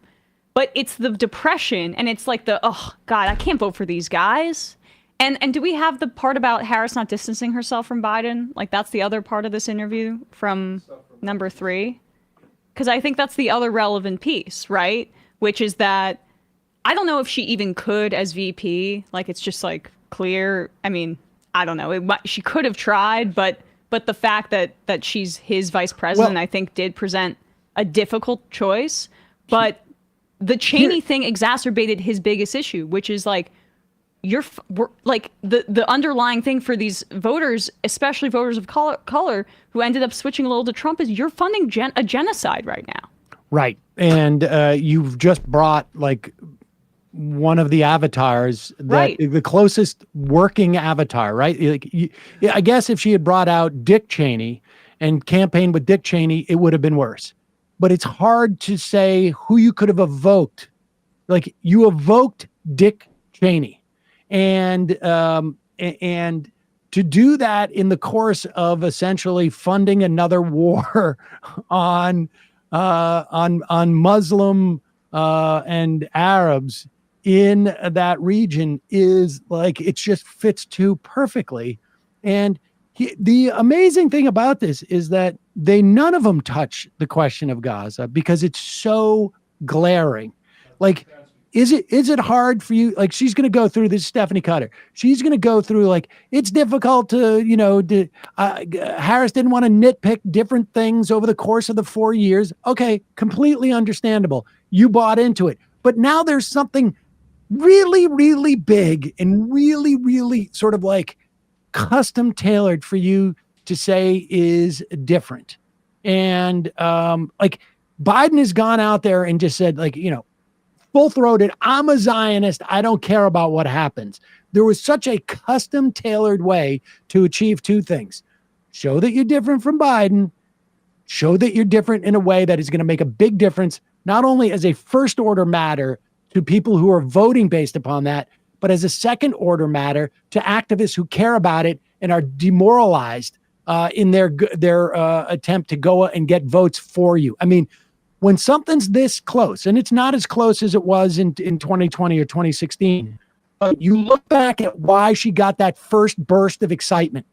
but it's the depression, and it's oh God, I can't vote for these guys. And do we have the part about Harris not distancing herself from Biden? That's the other part of this interview from number 3. Because I think that's the other relevant piece, right? Which is that I don't know if she even could as VP. It's just clear. I mean, I don't know. She could have tried, but the fact that she's his vice president, I think, did present a difficult choice. But the Cheney thing exacerbated his biggest issue, which is the underlying thing for these voters, especially voters of color, who ended up switching a little to Trump, is you're funding a genocide right now. Right, and you've just brought one of the avatars that the closest working avatar, right? I guess if she had brought out Dick Cheney and campaigned with Dick Cheney, it would have been worse. But it's hard to say who you could have evoked. You evoked Dick Cheney, and to do that in the course of essentially funding another war on Muslim and Arabs in that region is it just fits too perfectly. And the amazing thing about this is that none of them touch the question of Gaza because it's so glaring. Is it hard for you? She's going to go through this, Stephanie Cutter. She's going to go through it's difficult to, Harris didn't want to nitpick different things over the course of the 4 years. Okay, completely understandable. You bought into it. But now there's something really, really big and really, really sort of custom tailored for you to say is different. And Biden has gone out there and just said full-throated, I'm a Zionist, I don't care about what happens. There was such a custom tailored way to achieve two things. Show that you're different from Biden, show that you're different in a way that is going to make a big difference, not only as a first order matter to people who are voting based upon that, but as a second order matter to activists who care about it and are demoralized in their attempt to go and get votes for you. I mean, when something's this close, and it's not as close as it was in 2020 or 2016, you look back at why she got that first burst of excitement.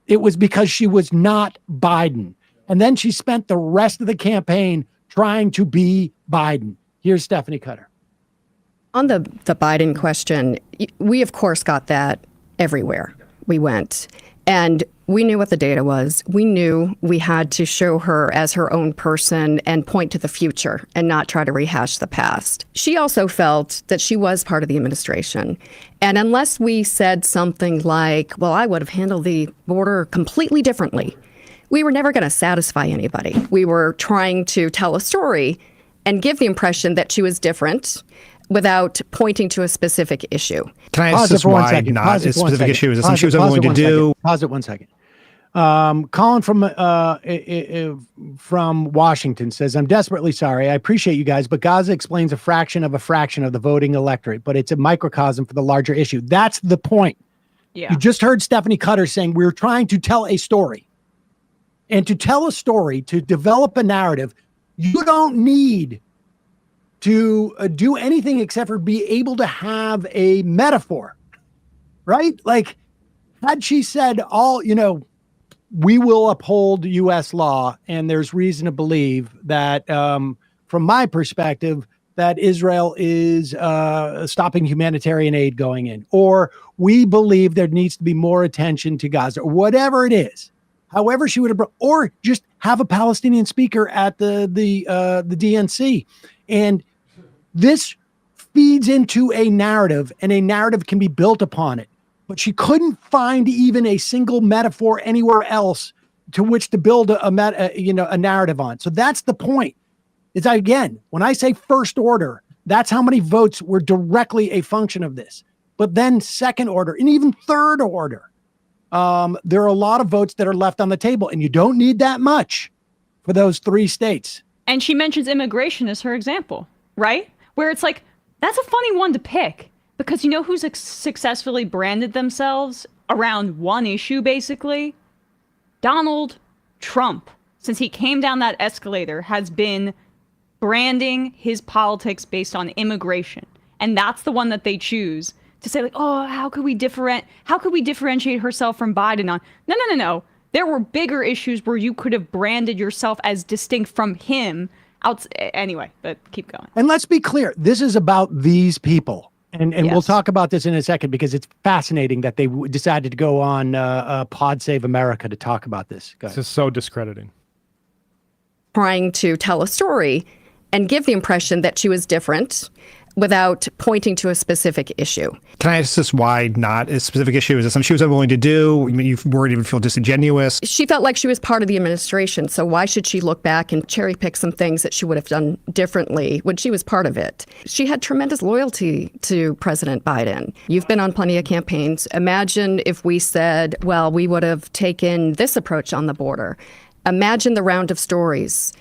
It was because she was not Biden. And then she spent the rest of the campaign trying to be Biden. Here's Stephanie Cutter. On the Biden question, we, of course, got that everywhere we went. And we knew what the data was. We knew we had to show her as her own person and point to the future and not try to rehash the past. She also felt that she was part of the administration. And unless we said something like, well, I would have handled the border completely differently, we were never going to satisfy anybody. We were trying to tell a story and give the impression that she was different without pointing to a specific issue. Can I ask this why not a specific issue? Is it something she was unwilling to do? Pause it 1 second. Colin from Washington says, I'm desperately sorry. I appreciate you guys, but Gaza explains a fraction of the voting electorate, but it's a microcosm for the larger issue. That's the point. Yeah. You just heard Stephanie Cutter saying we're trying to tell a story. And to tell a story, to develop a narrative, you don't need to do anything except for be able to have a metaphor, right? Had she said we will uphold U.S. law, and there's reason to believe that, from my perspective, that Israel is stopping humanitarian aid going in, or we believe there needs to be more attention to Gaza, or whatever it is. however she would have, or just have a Palestinian speaker at the DNC. And this feeds into a narrative, and a narrative can be built upon it. But she couldn't find even a single metaphor anywhere else to which to build a narrative on. So that's the point. It's again, when I say first order, that's how many votes were directly a function of this. But then second order and even third order, there are a lot of votes that are left on the table, and you don't need that much for those 3 states. And she mentions immigration as her example, right? Where it's like, that's a funny one to pick, because you know who's successfully branded themselves around one issue, basically? Donald Trump, since he came down that escalator, has been branding his politics based on immigration. And that's the one that they choose to say, like, oh, how could we differentiate herself from Biden on? No. There were bigger issues where you could have branded yourself as distinct from him. Anyway, but keep going. And let's be clear, this is about these people. And Yes. we'll talk about this in a second, because it's fascinating that they decided to go on Pod Save America to talk about this. This is so discrediting. Trying to tell a story and give the impression that she was different without pointing to a specific issue. Can I ask this, why not a specific issue? Is it something she was unwilling to do? I mean, you worried it would feel disingenuous? She felt like she was part of the administration, so why should she look back and cherry pick some things that she would have done differently when she was part of it? She had tremendous loyalty to President Biden. You've been on plenty of campaigns. Imagine if we said, well, we would have taken this approach on the border. Imagine the round of stories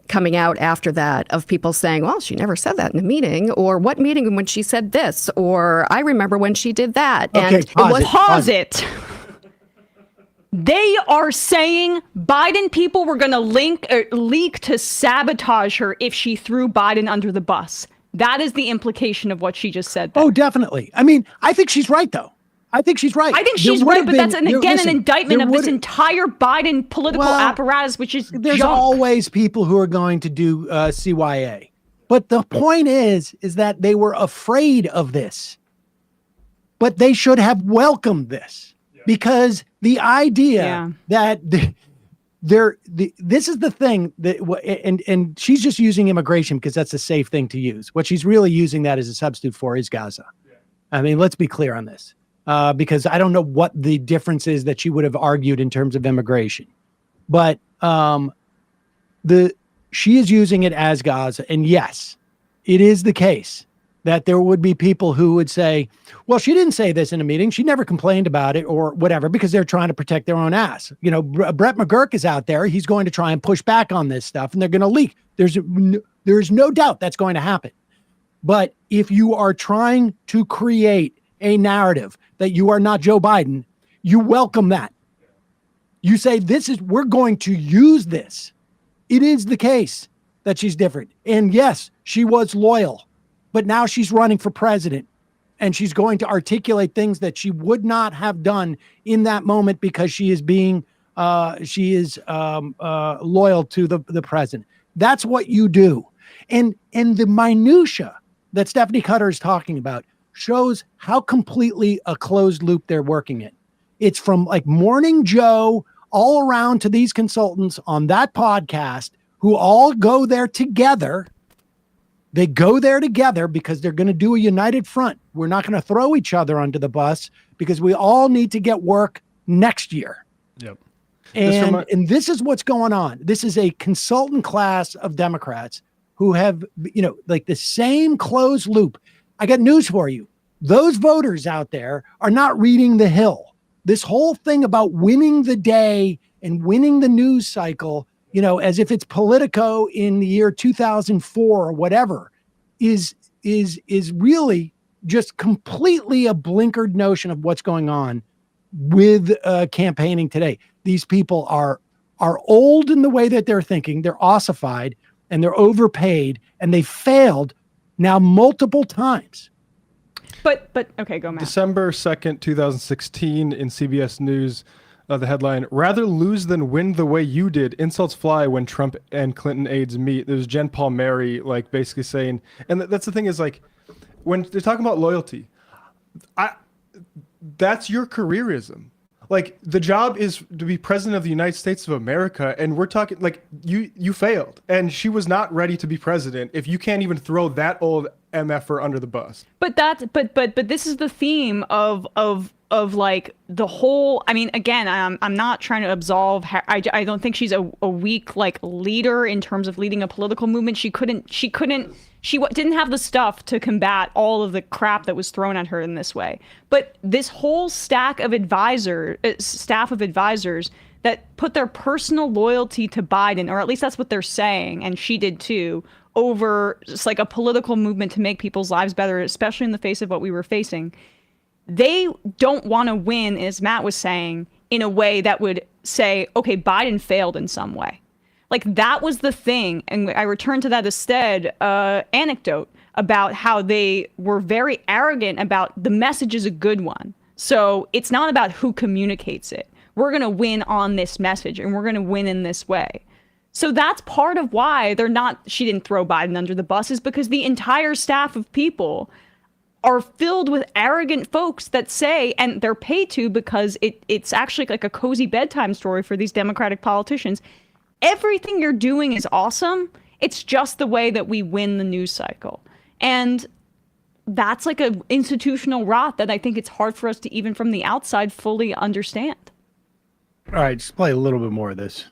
coming out after that of people saying, well, she never said that in a meeting, or what meeting when she said this, or I remember when she did that. Okay, and Pause it. They are saying Biden people were going to leak to sabotage her if she threw Biden under the bus. That is the implication of what she just said there. Oh, definitely. I mean, I think she's right, though. I think she's right. I think she's right, but that's, an indictment of this entire Biden political apparatus, which is There's junk. always people who are going to do CYA. But the point is that they were afraid of this. But they should have welcomed this, because the idea that this is the thing that, and she's just using immigration because that's a safe thing to use. What she's really using that as a substitute for is Gaza. I mean, let's be clear on this. Because I don't know what the difference is that she would have argued in terms of immigration, but she is using it as Gaza. And yes, it is the case that there would be people who would say, well, she didn't say this in a meeting. She never complained about it or whatever, because they're trying to protect their own ass. You know, Brett McGurk is out there. He's going to try and push back on this stuff, and they're going to leak. There's no doubt that's going to happen. But if you are trying to create a narrative that you are not Joe Biden, you welcome that. You say, we're going to use this. It is the case that she's different. And yes, she was loyal, but now she's running for president, and she's going to articulate things that she would not have done in that moment, because she is loyal to the president. That's what you do. And the minutia that Stephanie Cutter is talking about shows how completely a closed loop they're working in. It's from like Morning Joe all around to these consultants on that podcast who all go there together. They go there together because they're going to do a united front. We're not going to throw each other under the bus, because we all need to get work next year. Yep. And this is what's going on. This is a consultant class of Democrats who have, like the same closed loop. I got news for you. Those voters out there are not reading The Hill. This whole thing about winning the day and winning the news cycle, as if it's Politico in the year 2004 or whatever, is really just completely a blinkered notion of what's going on with campaigning today. These people are old in the way that they're thinking. They're ossified and they're overpaid, and they failed now multiple times. But okay, go, Matt. December 2nd, 2016, in CBS News, the headline, "Rather lose than win the way you did. Insults fly when Trump and Clinton aides meet." There's Jen Palmieri, like, basically saying, and that's the thing is, like, when they're talking about loyalty, that's your careerism. Like, the job is to be president of the United States of America, and we're talking like you failed, and she was not ready to be president if you can't even throw that old MFer under the bus. But this is the theme of like the whole. I mean, again, I'm not trying to absolve. I don't think she's a weak like leader in terms of leading a political movement. She didn't have the stuff to combat all of the crap that was thrown at her in this way. But this whole staff of advisors that put their personal loyalty to Biden, or at least that's what they're saying, and she did too, over just like a political movement to make people's lives better, especially in the face of what we were facing. They don't want to win, as Matt was saying, in a way that would say, okay, Biden failed in some way. Like, that was the thing. And I returned to that instead anecdote about how they were very arrogant about the message is a good one. So it's not about who communicates it. We're going to win on this message, and we're going to win in this way. So that's part of why she didn't throw Biden under the bus, is because the entire staff of people are filled with arrogant folks that say, and they're paid to because it's actually like a cozy bedtime story for these Democratic politicians. Everything you're doing is awesome. It's just the way that we win the news cycle. And that's like an institutional rot that I think it's hard for us to, even from the outside, fully understand. All right, just play a little bit more of this.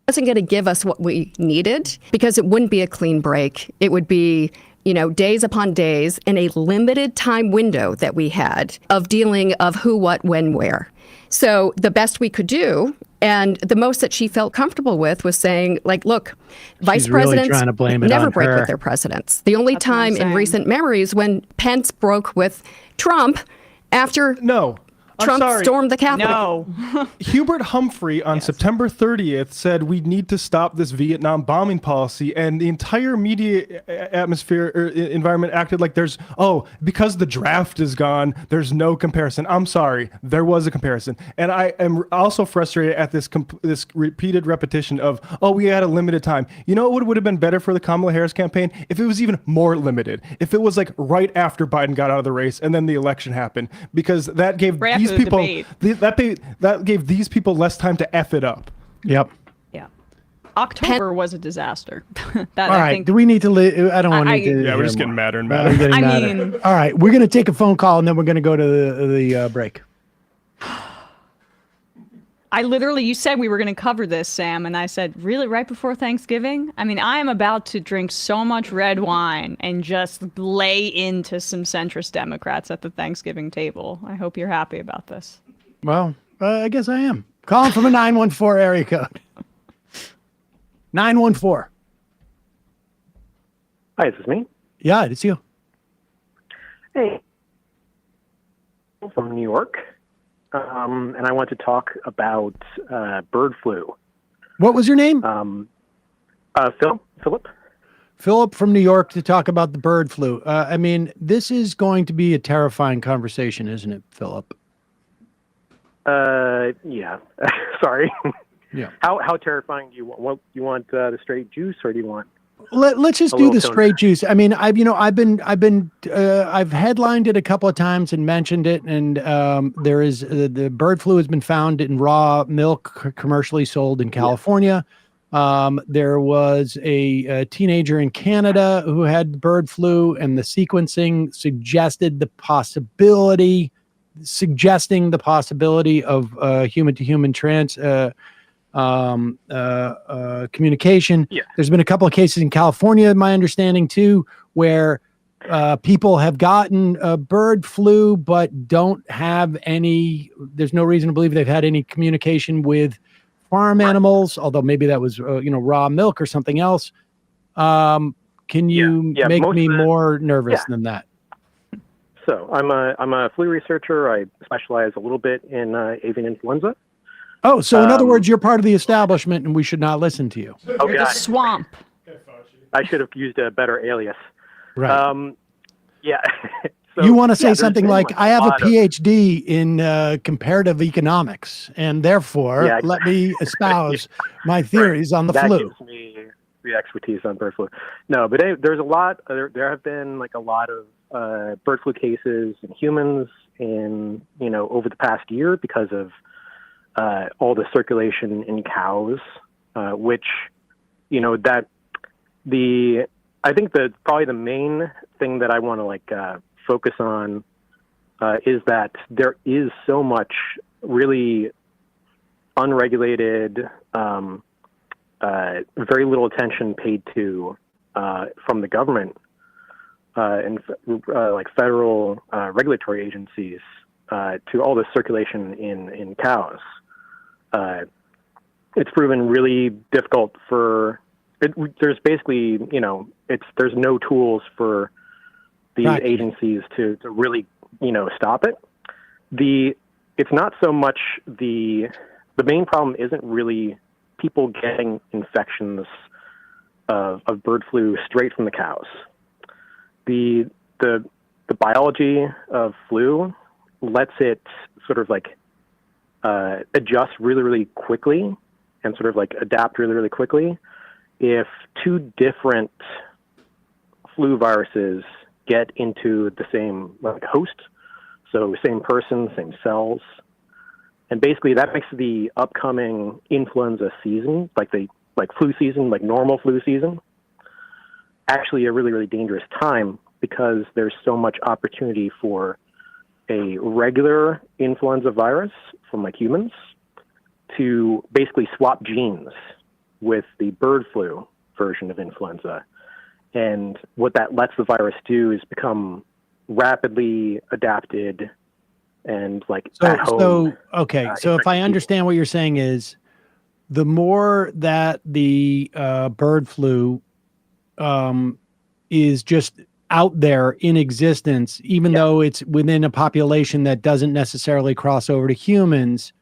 Wasn't going to give us what we needed, because it wouldn't be a clean break. It would be, days upon days in a limited time window that we had of dealing of who, what, when, where. So the best we could do, and the most that she felt comfortable with, was saying, like, look, vice presidents trying to blame it never on break her. with their presidents. The only time in recent memories when Pence broke with Trump after Trump stormed the Capitol. No. Hubert Humphrey on September 30th said we need to stop this Vietnam bombing policy, and the entire media atmosphere or environment acted like because the draft is gone, there's no comparison. I'm sorry, there was a comparison. And I am also frustrated at this repeated repetition of, we had a limited time. You know what would have been better for the Kamala Harris campaign? If it was even more limited. If it was like right after Biden got out of the race and then the election happened, because that gave these people that gave these people less time to F it up. Yep. Yeah. October was a disaster. All right. Do we need to I don't want to. Yeah, we're just getting madder and madder. All right. We're going to take a phone call, and then we're going to go to the break. You said we were going to cover this, Sam, and I said, really, right before Thanksgiving? I mean, I am about to drink so much red wine and just lay into some centrist Democrats at the Thanksgiving table. I hope you're happy about this. Well, I guess I am. Calling from a 914 area code. 914. Hi, is this me? Yeah, it's you. Hey. From New York. And I want to talk about bird flu. What was your name? Philip. Philip from New York to talk about the bird flu. I mean, this is going to be a terrifying conversation, isn't it, Philip? Yeah. Sorry. Yeah. How terrifying do you want? You want the straight juice, or do you want? Let's just do the straight juice. I mean, I've headlined it a couple of times and mentioned it, and there is the bird flu has been found in raw milk commercially sold in California. There was a teenager in Canada who had bird flu, and the sequencing suggesting the possibility of human to human communication. Yeah. There's been a couple of cases in California, my understanding too, where people have gotten bird flu but don't have any. There's no reason to believe they've had any communication with farm animals, although maybe that was raw milk or something else. Can you make me more nervous than that? So I'm a flu researcher. I specialize a little bit in avian influenza. Oh, so in other words, you're part of the establishment, and we should not listen to you. Okay. The swamp. I should have used a better alias. Right. Yeah. So, you want to say something like, I have a PhD in comparative economics, and therefore let me espouse my theories on the flu. the expertise on bird flu. No, but there's a lot. There have been like a lot of bird flu cases in humans in over the past year because of all the circulation in cows, which I think that probably the main thing that I want to focus on is that there is so much really unregulated, very little attention paid to from the government and federal regulatory agencies to all the circulation in cows. It's proven really difficult there's basically, there's no tools for these agencies to really, stop it. It's not so much the main problem isn't really people getting infections of bird flu straight from the cows. The biology of flu lets it sort of adjust really, really quickly and sort of adapt really, really quickly if two different flu viruses get into the same host, so same person, same cells, and basically that makes the upcoming influenza season, like flu season, like normal flu season, actually a really, really dangerous time because there's so much opportunity for a regular influenza virus from humans to basically swap genes with the bird flu version of influenza. And what that lets the virus do is become rapidly adapted and at home. So if I understand what you're saying is the more that the bird flu is just out there in existence, even though it's within a population that doesn't necessarily cross over to humans,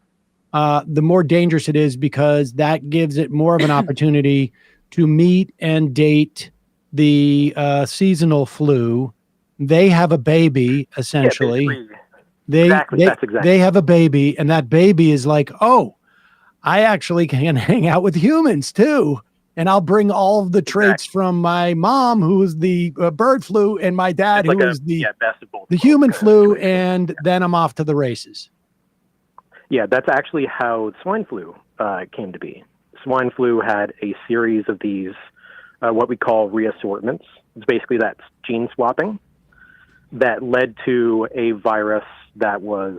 the more dangerous it is because that gives it more of an opportunity to meet and date the seasonal flu. They have a baby, essentially. They have a baby, and that baby is like, oh, I actually can hang out with humans too. And I'll bring all of the traits from my mom, who is the bird flu, and my dad, who is the human flu, and then I'm off to the races. Yeah, that's actually how swine flu came to be. Swine flu had a series of these, what we call reassortments. It's basically that's gene swapping that led to a virus that was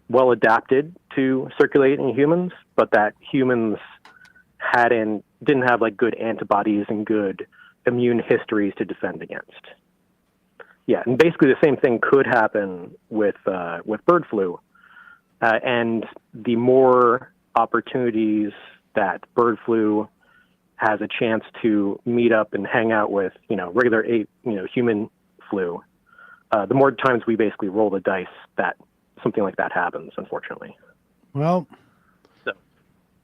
well adapted to circulate in humans, but that humans didn't have good antibodies and good immune histories to defend against. Yeah, and basically the same thing could happen with bird flu. And the more opportunities that bird flu has a chance to meet up and hang out with, regular human flu, the more times we basically roll the dice that something like that happens, unfortunately. Well,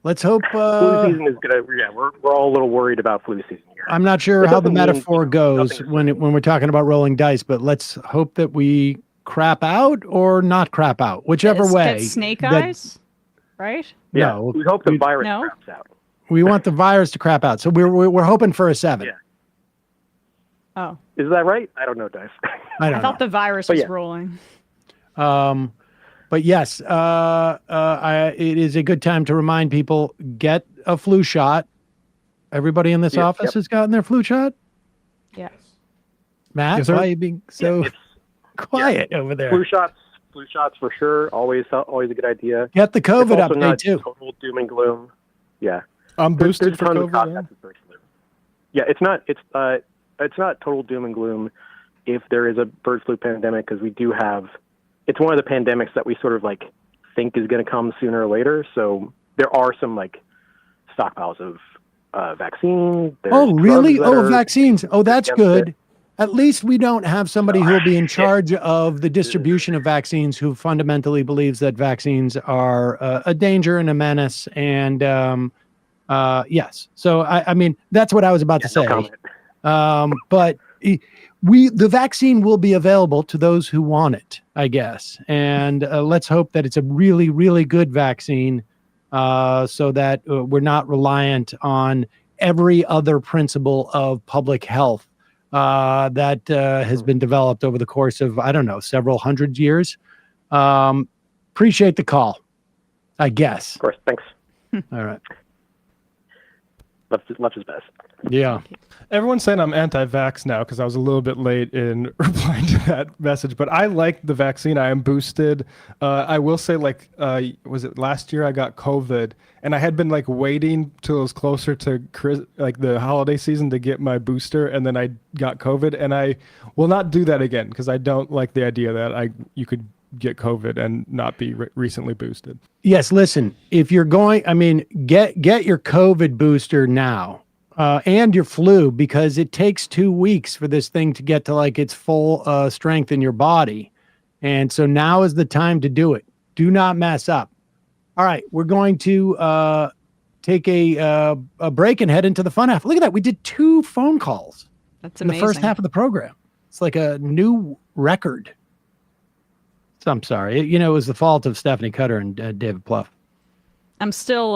let's hope flu season is gonna. Yeah, we're all a little worried about flu season here. I'm not sure how the metaphor goes when we're talking about rolling dice, but let's hope that we crap out or not crap out, whichever way. Get snake eyes, right? Yeah, no, we hope the virus craps out. We want the virus to crap out, so we're hoping for a 7. Yeah. Oh, is that right? I don't know, Dice. I thought the virus was rolling. But yes, it is a good time to remind people, get a flu shot. Everybody in this office has gotten their flu shot? Yes. Matt, why are you being so quiet over there? Flu shots for sure. Always a good idea. Get the COVID update too. Total doom and gloom. Yeah. I'm boosted for COVID. Yeah, it's not total doom and gloom if there is a bird flu pandemic, because we do have. It's one of the pandemics that we sort of think is going to come sooner or later. So there are some stockpiles of vaccine. Oh, really? Oh, vaccines. Oh, that's good. At least we don't have somebody who will be in charge of the distribution of vaccines who fundamentally believes that vaccines are a danger and a menace. And yes, so I mean, that's what I was about to say. But the vaccine will be available to those who want it, I guess. And let's hope that it's a really, really good vaccine so that we're not reliant on every other principle of public health that has been developed over the course of, I don't know, several hundred years. Appreciate the call, I guess. Of course, thanks. All right. Left is best. Yeah. Everyone's saying I'm anti-vax now because I was a little bit late in replying to that message, but I like the vaccine. I am boosted. I will say, like, was it last year I got COVID, and I had been like waiting till it was closer to like the holiday season to get my booster, and then I got COVID, and I will not do that again because I don't like the idea that you could get COVID and not be recently boosted. Yes, listen, if you're going, I mean, get your COVID booster now. And your flu, because it takes 2 weeks for this thing to get to like its full strength in your body. And so now is the time to do it. Do not mess up. All right, we're going to take a break and head into the fun half. Look at that. We did 2 phone calls. That's in amazing. the first half of the program. It's like a new record. So I'm sorry. It was the fault of Stephanie Cutter and David Plouffe. I'm still,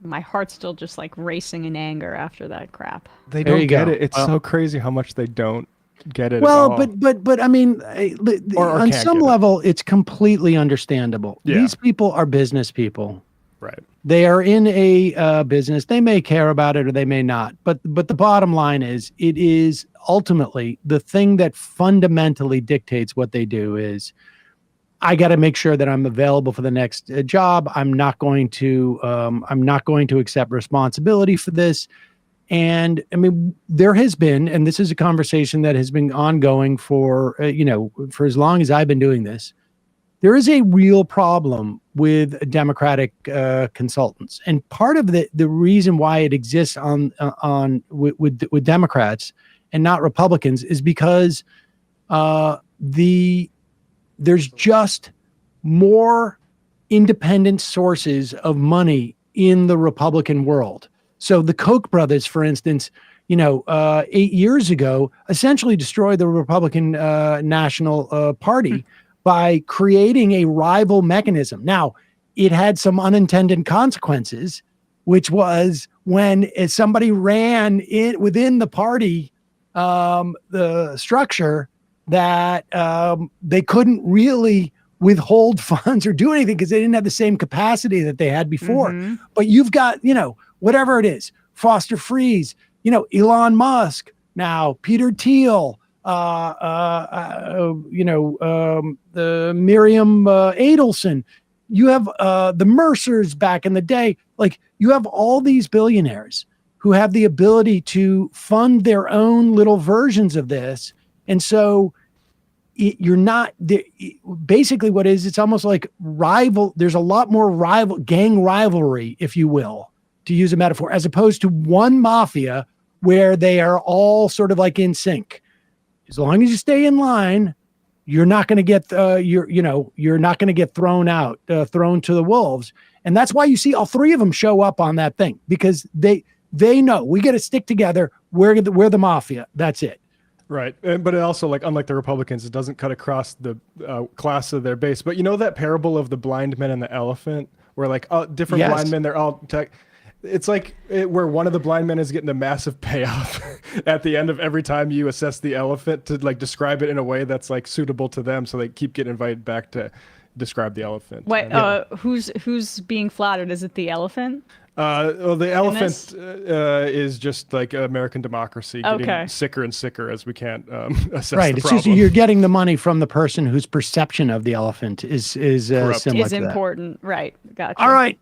my heart's still just like racing in anger after that crap. They don't get it. It's so crazy how much they don't get it. Well, at all. but I mean, Or on can't some get it. level, it's completely understandable. Yeah. These people are business people. Right. They are in a business. They may care about it or they may not. But the bottom line is, it is ultimately the thing that fundamentally dictates what they do is, I got to make sure that I'm available for the next job. I'm not going to accept responsibility for this. And I mean, there has been, and this is a conversation that has been ongoing for for as long as I've been doing this. There is a real problem with Democratic consultants, and part of the reason why it exists with Democrats and not Republicans is because there's just more independent sources of money in the Republican world. So the Koch brothers, for instance, 8 years ago, essentially destroyed the Republican National Party by creating a rival mechanism. Now, it had some unintended consequences, which was when somebody ran within the party, the structure, that they couldn't really withhold funds or do anything because they didn't have the same capacity that they had before. Mm-hmm. But you've got, whatever it is, Foster Friess, Elon Musk, now Peter Thiel, the Miriam Adelson. You have the Mercers back in the day. Like, you have all these billionaires who have the ability to fund their own little versions of this. And so you're not basically what is, it's almost like there's a lot more gang rivalry, if you will, to use a metaphor, as opposed to one mafia where they are all sort of like in sync. As long as you stay in line, you're not going to get you're not going to get thrown to the wolves. And that's why you see all 3 of them show up on that thing, because they know we got to stick together. We're the mafia. That's it. Right. But it also, like, unlike the Republicans, it doesn't cut across the class of their base. But that parable of the blind men and the elephant, where like different blind men, they're all it's like where one of the blind men is getting a massive payoff at the end of every time you assess the elephant to like describe it in a way that's like suitable to them. So they keep getting invited back to describe the elephant. Wait, who's being flattered? Is it the elephant? Well, the elephant is just like American democracy getting sicker and sicker as we can't assess the problem. It's just you're getting the money from the person whose perception of the elephant is similar to that. Important. Right. Gotcha. All right.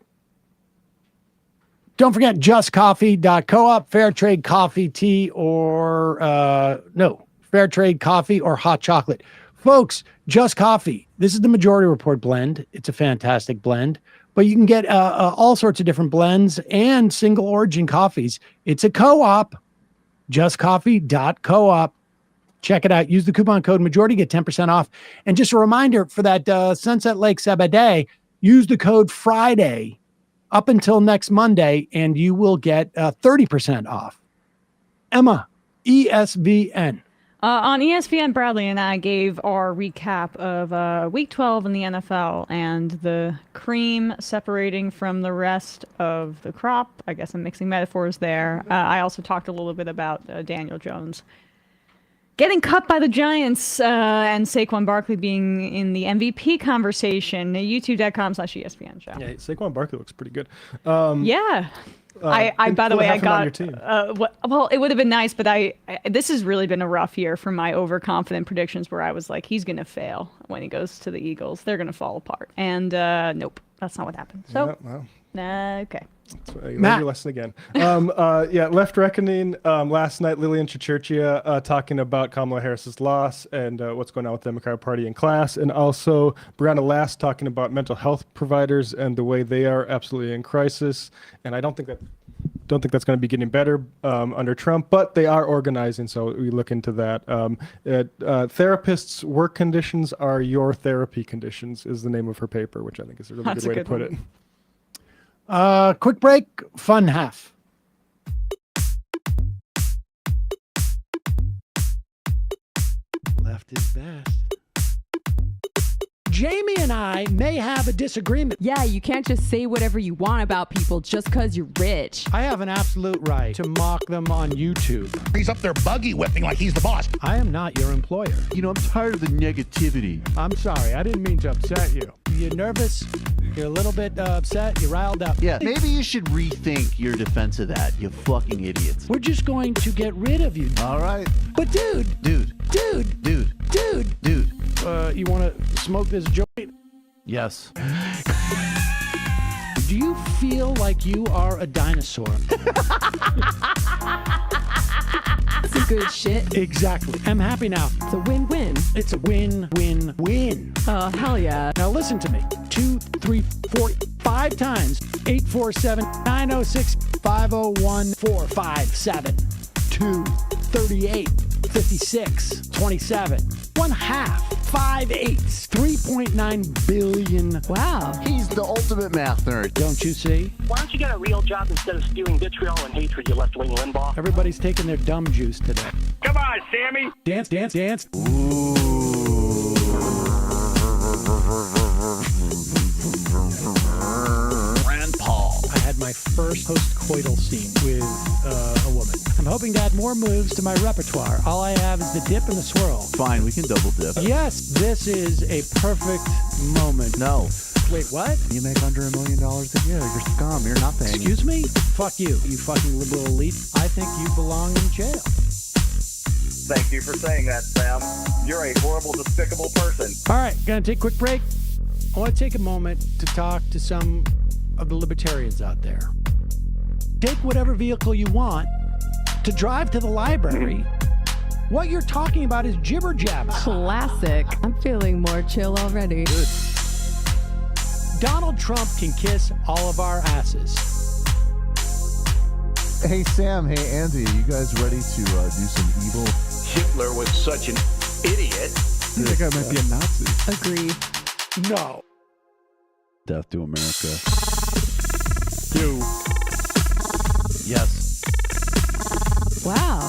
Don't forget justcoffee.coop, fair trade coffee, tea, or fair trade coffee or hot chocolate. Folks, Just Coffee. This is the Majority Report blend. It's a fantastic blend. But you can get all sorts of different blends and single origin coffees. It's a co-op, justcoffee.coop. Check it out. Use the coupon code majority, get 10% off. And just a reminder for that Sunset Lake Sabbath, use the code Friday up until next Monday, and you will get 30% off. Emma, ESVN. On ESPN, Bradley and I gave our recap of Week 12 in the NFL and the cream separating from the rest of the crop. I guess I'm mixing metaphors there. I also talked a little bit about Daniel Jones getting cut by the Giants and Saquon Barkley being in the MVP conversation. YouTube.com/ESPN show. Yeah, Saquon Barkley looks pretty good. Yeah. I by the way, I got your team. well, it would have been nice, but this has really been a rough year for my overconfident predictions where I was like, he's going to fail when he goes to the Eagles. They're going to fall apart. And nope, that's not what happened. So, okay. You learned your lesson again. Left Reckoning. Last night, Lillian Chichurchia talking about Kamala Harris's loss and what's going on with the Democratic Party in class, and also Brianna Last talking about mental health providers and the way they are absolutely in crisis. And I don't think that's going to be getting better under Trump, but they are organizing, so we look into that. Therapists' work conditions are your therapy conditions is the name of her paper, which I think is a really good way to put it. Quick break, fun half. Left is best. Jamie and I may have a disagreement. Yeah, you can't just say whatever you want about people just because you're rich. I have an absolute right to mock them on YouTube. He's up there buggy whipping like he's the boss. I am not your employer. You know, I'm tired of the negativity. I'm sorry, I didn't mean to upset you. You're nervous? You're a little bit upset? You're riled up? Yeah, maybe you should rethink your defense of that, you fucking idiots. We're just going to get rid of you. All right. But dude, you want to smoke this joint? Yes. Do you feel like you are a dinosaur? That's some good shit. Exactly. I'm happy now. It's a win-win. It's a win-win-win. Oh, hell yeah. Now listen to me. 2, 3, 4, 5 times. 847-906-501-457. 2, 38, 56, 27. 1/2. 5 8s. 3.9 billion. Wow. He's the ultimate math nerd. Don't you see? Why don't you get a real job instead of spewing vitriol and hatred, you left-wing Limbaugh? Everybody's taking their dumb juice today. Come on, Sammy! Dance, dance, dance. Rand Paul. I had my first post-coital scene with a woman. I'm hoping to add more moves to my repertoire. All I have is the dip and the swirl. Fine, we can double dip. Yes, this is a perfect moment. No. Wait, what? You make under $1 million a year. You're scum. You're nothing. Excuse me? Fuck you, you fucking liberal elite. I think you belong in jail. Thank you for saying that, Sam. You're a horrible, despicable person. All right, gonna take a quick break. I want to take a moment to talk to some of the libertarians out there. Take whatever vehicle you want to drive to the library. What you're talking about is jibber jabber. Classic. I'm feeling more chill already. Good. Donald Trump can kiss all of our asses. Hey, Sam. Hey, Andy. You guys ready to do some evil? Hitler was such an idiot. That guy might be a Nazi. Agreed. No. Death to America. You. Yes. Wow.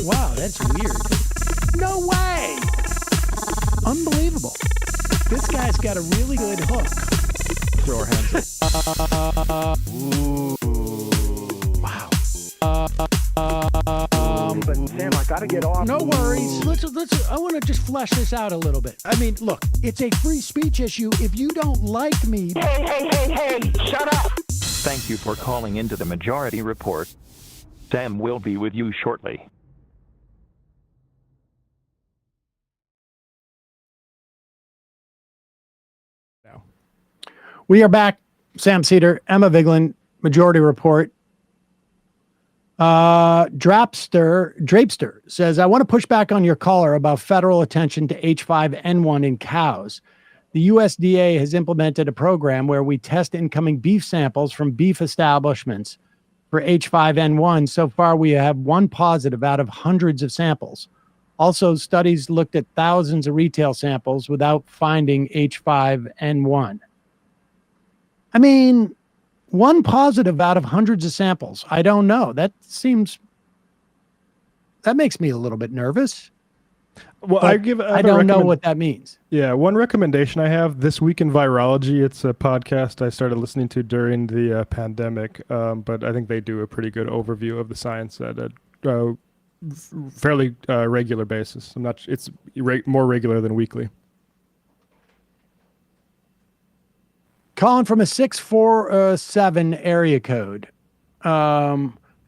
Wow, that's weird. No way! Unbelievable. This guy's got a really good hook. Throw our hands up. Ooh. Wow. But Sam, I gotta get off. No worries. Let's. I want to just flesh this out a little bit. I mean, look, it's a free speech issue. If you don't like me, Hey, shut up! Thank you for calling into the Majority Report. Sam will be with you shortly. we are back. Sam Seder, Emma Vigeland, Majority Report. Drapester says, I want to push back on your caller about federal attention to H5N1 in cows. The USDA has implemented a program where we test incoming beef samples from beef establishments for H5N1. So far, we have one positive out of hundreds of samples. Also, studies looked at thousands of retail samples without finding H5N1. I mean, one positive out of hundreds of samples. I don't know. That seems That makes me a little bit nervous. Well, I don't know what that means. Yeah, one recommendation I have, This Week in Virology. It's a podcast I started listening to during the pandemic, but I think they do a pretty good overview of the science at a fairly regular basis. It's more regular than weekly. Calling from a 647 area code.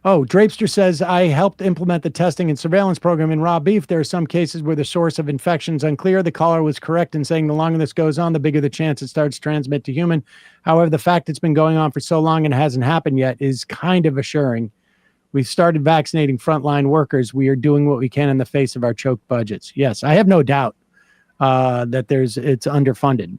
Drapester says, I helped implement the testing and surveillance program in raw beef. There are some cases where the source of infection is unclear. The caller was correct in saying the longer this goes on, the bigger the chance it starts to transmit to human. However, the fact it's been going on for so long and hasn't happened yet is kind of assuring. We've started vaccinating frontline workers. We are doing what we can in the face of our choked budgets. Yes, I have no doubt that it's underfunded.